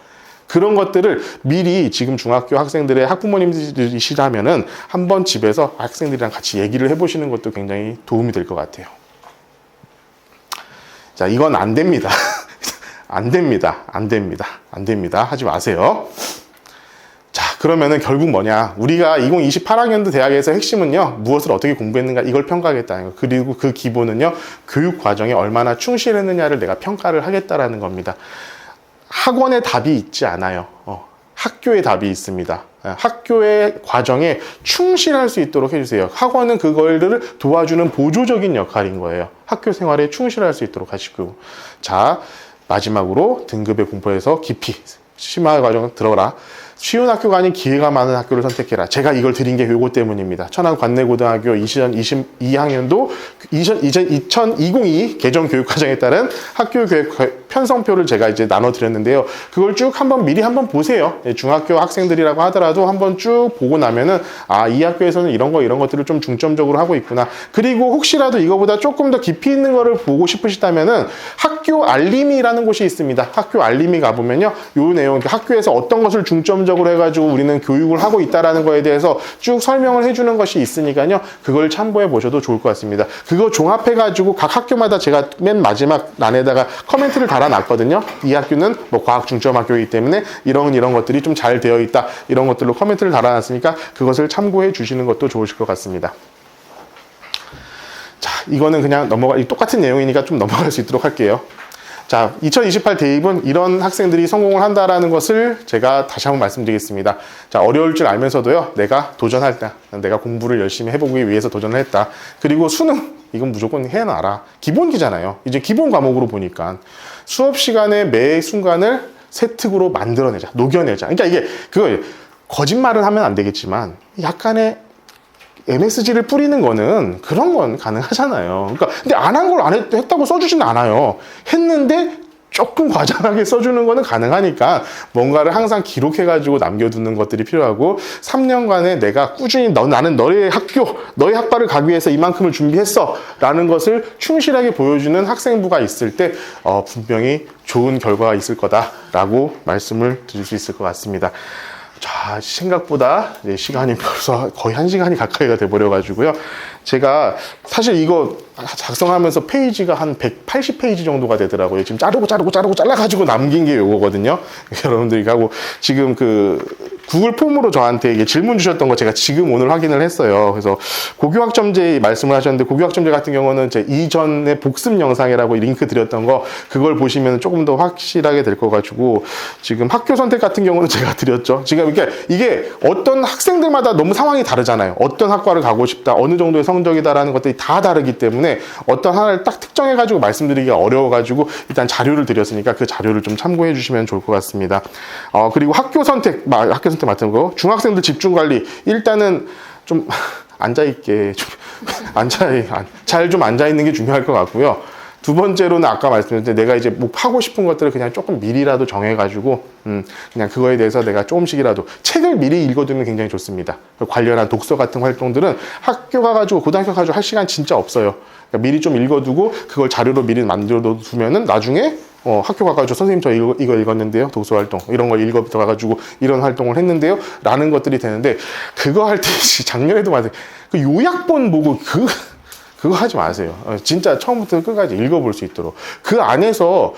그런 것들을 미리 지금 중학교 학생들의 학부모님들이시라면은 한번 집에서 학생들이랑 같이 얘기를 해보시는 것도 굉장히 도움이 될 것 같아요. 자, 이건 안 됩니다. 안 됩니다. 안 됩니다. 안 됩니다. 하지 마세요. 자, 그러면은 결국 뭐냐. 우리가 2028학년도 대학에서 핵심은요, 무엇을 어떻게 공부했는가 이걸 평가하겠다는 거. 그리고 그 기본은요, 교육 과정에 얼마나 충실했느냐를 내가 평가를 하겠다라는 겁니다. 학원에 답이 있지 않아요. 학교에 답이 있습니다. 학교의 과정에 충실할 수 있도록 해주세요. 학원은 그거를 도와주는 보조적인 역할인 거예요. 학교 생활에 충실할 수 있도록 하시고. 자, 마지막으로 등급의 공부에서 깊이 심화 과정 들어라. 쉬운 학교가 아닌 기회가 많은 학교를 선택해라. 제가 이걸 드린 게 요거 때문입니다. 천안 관내고등학교 2022학년도 2022 개정 교육과정에 따른 학교 교육 편성표를 제가 이제 나눠드렸는데요. 그걸 쭉 미리 한번 보세요. 중학교 학생들이라고 하더라도 한번 쭉 보고 나면은, 아, 이 학교에서는 이런 것들을 좀 중점적으로 하고 있구나. 그리고 혹시라도 이거보다 조금 더 깊이 있는 거를 보고 싶으시다면은 학교 알림이라는 곳이 있습니다. 학교 알림이 가보면요. 요 내용, 학교에서 어떤 것을 중점적으로 해가지고 우리는 교육을 하고 있다라는 거에 대해서 쭉 설명을 해주는 것이 있으니까요. 그걸 참고해 보셔도 좋을 것 같습니다. 그거 종합해가지고 각 학교마다 제가 맨 마지막 란에다가 커멘트를 달아놨거든요. 이 학교는 뭐 과학 중점 학교이기 때문에 이런 것들이 좀 잘 되어 있다. 이런 것들로 커멘트를 달아놨으니까 그것을 참고해 주시는 것도 좋으실 것 같습니다. 자, 이거는 그냥 똑같은 내용이니까 좀 넘어갈 수 있도록 할게요. 자, 2028 대입은 이런 학생들이 성공을 한다라는 것을 제가 다시 한번 말씀드리겠습니다. 자, 어려울 줄 알면서도요, 내가 도전했다. 내가 공부를 열심히 해보기 위해서 도전을 했다. 그리고 수능, 이건 무조건 해놔라. 기본기잖아요. 이제 기본 과목으로 보니까 수업 시간에 매 순간을 세특으로 만들어내자, 녹여내자. 그러니까 이게 그거 거짓말을 하면 안 되겠지만 약간의 MSG를 뿌리는 거는 그런 건 가능하잖아요. 그러니까 근데 안 한 걸 했다고 써주진 않아요. 했는데 조금 과장하게 써주는 거는 가능하니까 뭔가를 항상 기록해가지고 남겨두는 것들이 필요하고 3년간에 내가 꾸준히 나는 너의 학과를 가기 위해서 이만큼을 준비했어 라는 것을 충실하게 보여주는 학생부가 있을 때 분명히 좋은 결과가 있을 거다라고 말씀을 드릴 수 있을 것 같습니다. 자, 생각보다 시간이 벌써 거의 1시간이 가까이가 돼버려가지고요. 제가 사실 이거 작성하면서 페이지가 한 180페이지 정도가 되더라고요. 지금 잘라가지고 남긴 게 요거거든요. 여러분들이 하고 지금 구글 폼으로 저한테 이게 질문 주셨던 거 제가 지금 오늘 확인을 했어요. 그래서 고교학점제 말씀을 하셨는데 고교학점제 같은 경우는 제 이전에 복습 영상이라고 링크 드렸던 거 그걸 보시면 조금 더 확실하게 될 거 가지고 지금 학교 선택 같은 경우는 제가 드렸죠. 지금 이게 어떤 학생들마다 너무 상황이 다르잖아요. 어떤 학과를 가고 싶다, 어느 정도의 성적이다라는 것들이 다 다르기 때문에 어떤 하나를 딱 특정해가지고 말씀드리기가 어려워가지고 일단 자료를 드렸으니까 그 자료를 좀 참고해 주시면 좋을 것 같습니다. 그리고 학교 선택 맡은 거, 중학생들 집중관리, 일단은 좀 앉아있게, 잘 좀 앉아있는 게 중요할 것 같고요. 두 번째로는 아까 말씀드렸는데 내가 이제 뭐 하고 싶은 것들을 그냥 조금 미리라도 정해가지고 그냥 그거에 대해서 내가 조금씩이라도 책을 미리 읽어두면 굉장히 좋습니다. 관련한 독서 같은 활동들은 학교 가가지고 고등학교 가가지고 할 시간 진짜 없어요. 그러니까 미리 좀 읽어두고 그걸 자료로 미리 만들어두면은 나중에 학교 가가지고 선생님 저 이거 읽었는데요. 독서 활동 이런 거 읽어가지고 이런 활동을 했는데요. 라는 것들이 되는데 그거 할 때 작년에도 맞아요. 그 요약본 보고 그거 하지 마세요. 진짜 처음부터 끝까지 읽어볼 수 있도록. 그 안에서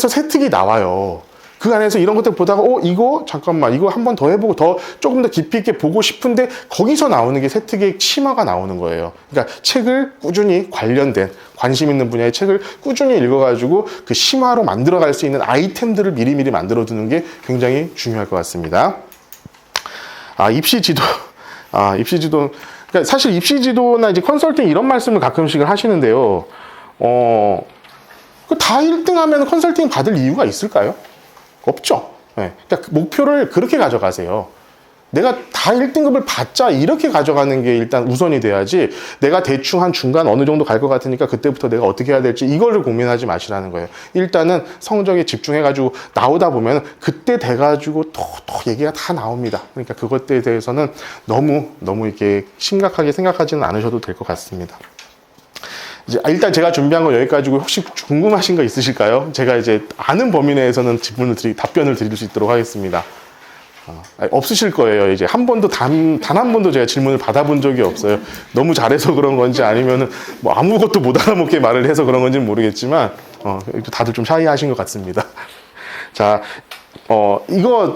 세특이 나와요. 그 안에서 이런 것들 보다가 이거 잠깐만 이거 한 번 더 해보고 더 조금 더 깊이 있게 보고 싶은데 거기서 나오는 게 세특의 심화가 나오는 거예요. 그러니까 책을 꾸준히 관련된 관심 있는 분야의 책을 꾸준히 읽어가지고 그 심화로 만들어갈 수 있는 아이템들을 미리미리 만들어두는 게 굉장히 중요할 것 같습니다. 입시 지도. 그러니까 사실 입시 지도나 이제 컨설팅 이런 말씀을 가끔씩 하시는데요. 다 1등 하면 컨설팅 받을 이유가 있을까요? 없죠. 네. 그러니까 목표를 그렇게 가져가세요. 내가 다 1등급을 받자 이렇게 가져가는 게 일단 우선이 돼야지 내가 대충 한 중간 어느 정도 갈 것 같으니까 그때부터 내가 어떻게 해야 될지 이거를 고민하지 마시라는 거예요. 일단은 성적에 집중해가지고 나오다 보면 그때 돼가지고 또 얘기가 다 나옵니다. 그러니까 그것에 대해서는 너무 이렇게 심각하게 생각하지는 않으셔도 될 것 같습니다. 이제 일단 제가 준비한 거 여기까지고 혹시 궁금하신 거 있으실까요? 제가 이제 아는 범위 내에서는 답변을 드릴 수 있도록 하겠습니다. 없으실 거예요. 이제 단 한 번도 제가 질문을 받아본 적이 없어요. 너무 잘해서 그런 건지 아니면은 뭐 아무것도 못 알아먹게 말을 해서 그런 건지는 모르겠지만, 다들 좀 샤이하신 것 같습니다. 자, 이거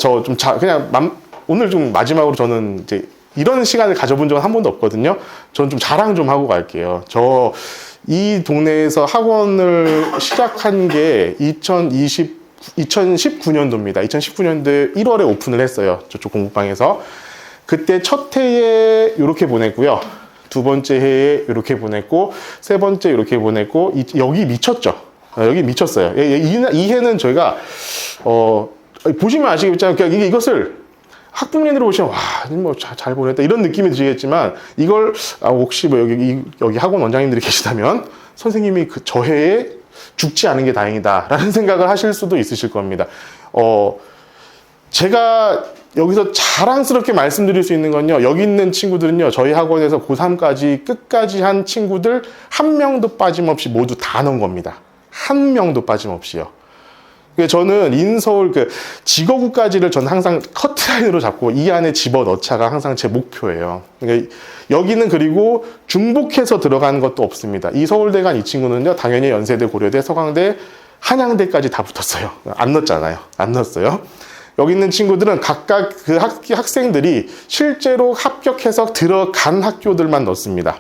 그냥 오늘 좀 마지막으로 저는 이제 이런 시간을 가져본 적은 한 번도 없거든요. 저는 좀 자랑 좀 하고 갈게요. 이 동네에서 학원을 시작한 게 2019년도입니다. 2019년도에 1월에 오픈을 했어요. 저쪽 공부방에서. 그때 첫 해에 이렇게 보냈고요. 두 번째 해에 이렇게 보냈고, 세 번째 이렇게 보냈고, 여기 미쳤죠. 여기 미쳤어요. 이 해는 저희가, 보시면 아시겠지만, 그러니까 이것을 학부모님들이 보시면, 잘 보냈다. 이런 느낌이 드시겠지만, 이걸, 혹시 여기 학원 원장님들이 계시다면, 선생님이 저 해에 죽지 않은 게 다행이다. 라는 생각을 하실 수도 있으실 겁니다. 제가 여기서 자랑스럽게 말씀드릴 수 있는 건요, 여기 있는 친구들은요, 저희 학원에서 고3까지 끝까지 한 친구들 한 명도 빠짐없이 모두 다 넣은 겁니다. 한 명도 빠짐없이요. 저는 인서울 직어구까지를 저는 항상 커트라인으로 잡고 이 안에 집어넣자가 항상 제 목표예요. 그러니까 여기는 그리고 중복해서 들어가는 것도 없습니다. 이 서울대 간 이 친구는요, 당연히 연세대, 고려대, 서강대, 한양대까지 다 붙었어요. 안 넣었잖아요. 안 넣었어요. 여기 있는 친구들은 각각 그 학생들이 실제로 합격해서 들어간 학교들만 넣습니다.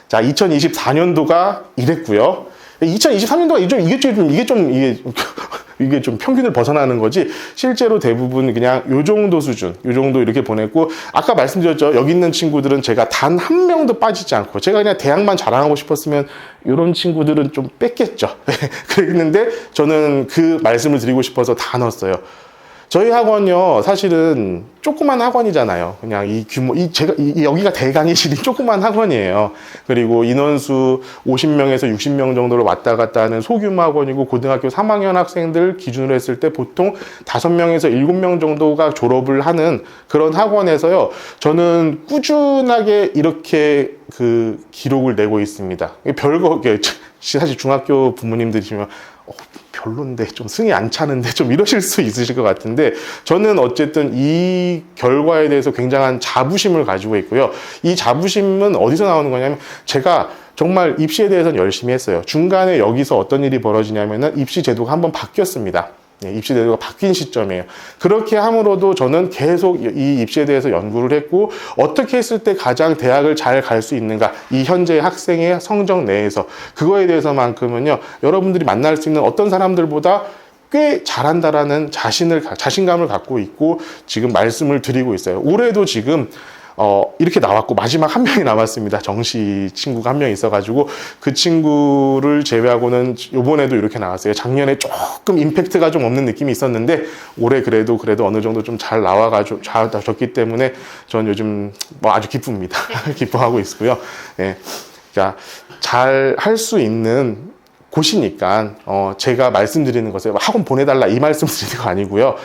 자, 2024년도가 이랬고요. 2023년도가 이게 좀 평균을 벗어나는 거지, 실제로 대부분 그냥 요 정도 수준, 요 정도 이렇게 보냈고, 아까 말씀드렸죠. 여기 있는 친구들은 제가 단 한 명도 빠지지 않고, 제가 그냥 대학만 자랑하고 싶었으면 이런 친구들은 좀 뺐겠죠. 그랬는데 저는 그 말씀을 드리고 싶어서 다 넣었어요. 저희 학원요, 사실은 조그만 학원이잖아요. 그냥 여기가 대강의실이 조그만 학원이에요. 그리고 인원수 50명에서 60명 정도로 왔다 갔다 하는 소규모 학원이고, 고등학교 3학년 학생들 기준으로 했을 때 보통 5명에서 7명 정도가 졸업을 하는 그런 학원에서요, 저는 꾸준하게 이렇게 기록을 내고 있습니다. 사실 중학교 부모님들이시면, 별론데 좀 승이 안 차는데 좀 이러실 수 있으실 것 같은데, 저는 어쨌든 이 결과에 대해서 굉장한 자부심을 가지고 있고요. 이 자부심은 어디서 나오는 거냐면, 제가 정말 입시에 대해서는 열심히 했어요. 중간에 여기서 어떤 일이 벌어지냐면은 입시 제도가 한번 바뀌었습니다. 입시 제도가 바뀐 시점이에요. 그렇게 함으로도 저는 계속 이 입시에 대해서 연구를 했고, 어떻게 했을 때 가장 대학을 잘 갈 수 있는가, 이 현재 학생의 성적 내에서 그거에 대해서만큼은요, 여러분들이 만날 수 있는 어떤 사람들보다 꽤 잘한다라는 자신감을 갖고 있고 지금 말씀을 드리고 있어요. 올해도 지금 이렇게 나왔고, 마지막 한 명이 남았습니다. 정시 친구가 한 명 있어가지고, 그 친구를 제외하고는 요번에도 이렇게 나왔어요. 작년에 조금 임팩트가 좀 없는 느낌이 있었는데, 올해 그래도 어느 정도 좀 잘 나와가지고, 잘 나왔기 때문에, 전 요즘 아주 기쁩니다. 기뻐하고 있고요. 예. 그러니까 잘 할 수 있는 곳이니까, 제가 말씀드리는 것을 학원 보내달라 이 말씀 드리는 거 아니고요.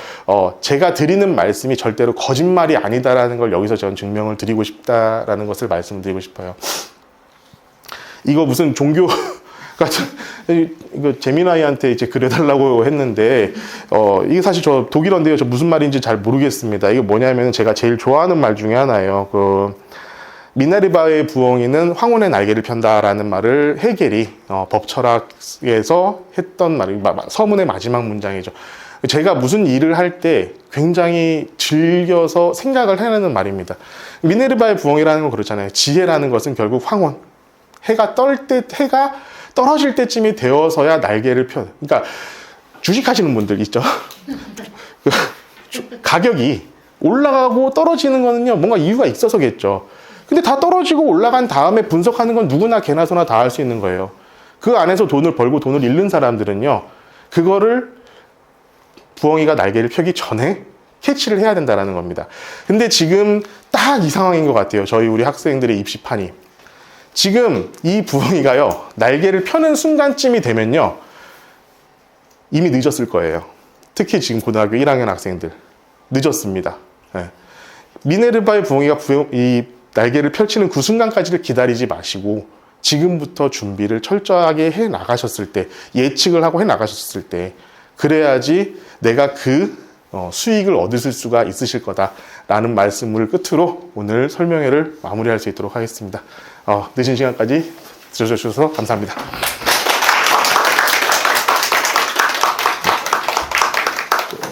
제가 드리는 말씀이 절대로 거짓말이 아니다라는 걸 여기서 저는 증명을 드리고 싶다라는 것을 말씀드리고 싶어요. 이거 무슨 종교 같은, 이거 재민아이한테 이제 그려달라고 했는데, 이게 사실 저 독일어인데요. 저 무슨 말인지 잘 모르겠습니다. 이게 뭐냐면 제가 제일 좋아하는 말 중에 하나예요. 미네르바의 부엉이는 황혼의 날개를 편다라는 말을 헤겔이 법철학에서 했던 말이 서문의 마지막 문장이죠. 제가 무슨 일을 할 때 굉장히 즐겨서 생각을 해내는 말입니다. 미네르바의 부엉이라는 건 그렇잖아요. 지혜라는 것은 결국 황혼. 해가 떨어질 때쯤이 되어서야 날개를 펴. 그러니까 주식하시는 분들 있죠. 가격이 올라가고 떨어지는 거는요, 뭔가 이유가 있어서겠죠. 근데 다 떨어지고 올라간 다음에 분석하는 건 누구나 개나 소나 다 할 수 있는 거예요. 그 안에서 돈을 벌고 돈을 잃는 사람들은요, 그거를 부엉이가 날개를 펴기 전에 캐치를 해야 된다는 겁니다. 근데 지금 딱 이 상황인 것 같아요. 우리 학생들의 입시판이. 지금 이 부엉이가요, 날개를 펴는 순간쯤이 되면요, 이미 늦었을 거예요. 특히 지금 고등학교 1학년 학생들. 늦었습니다. 네. 미네르바의 부엉이가 이 날개를 펼치는 그 순간까지를 기다리지 마시고 지금부터 준비를 철저하게 해 나가셨을 때, 예측을 하고 해 나가셨을 때, 그래야지 내가 그 수익을 얻으실 수가 있으실 거다라는 말씀을 끝으로 오늘 설명회를 마무리할 수 있도록 하겠습니다. 늦은 시간까지 들어주셔서 감사합니다.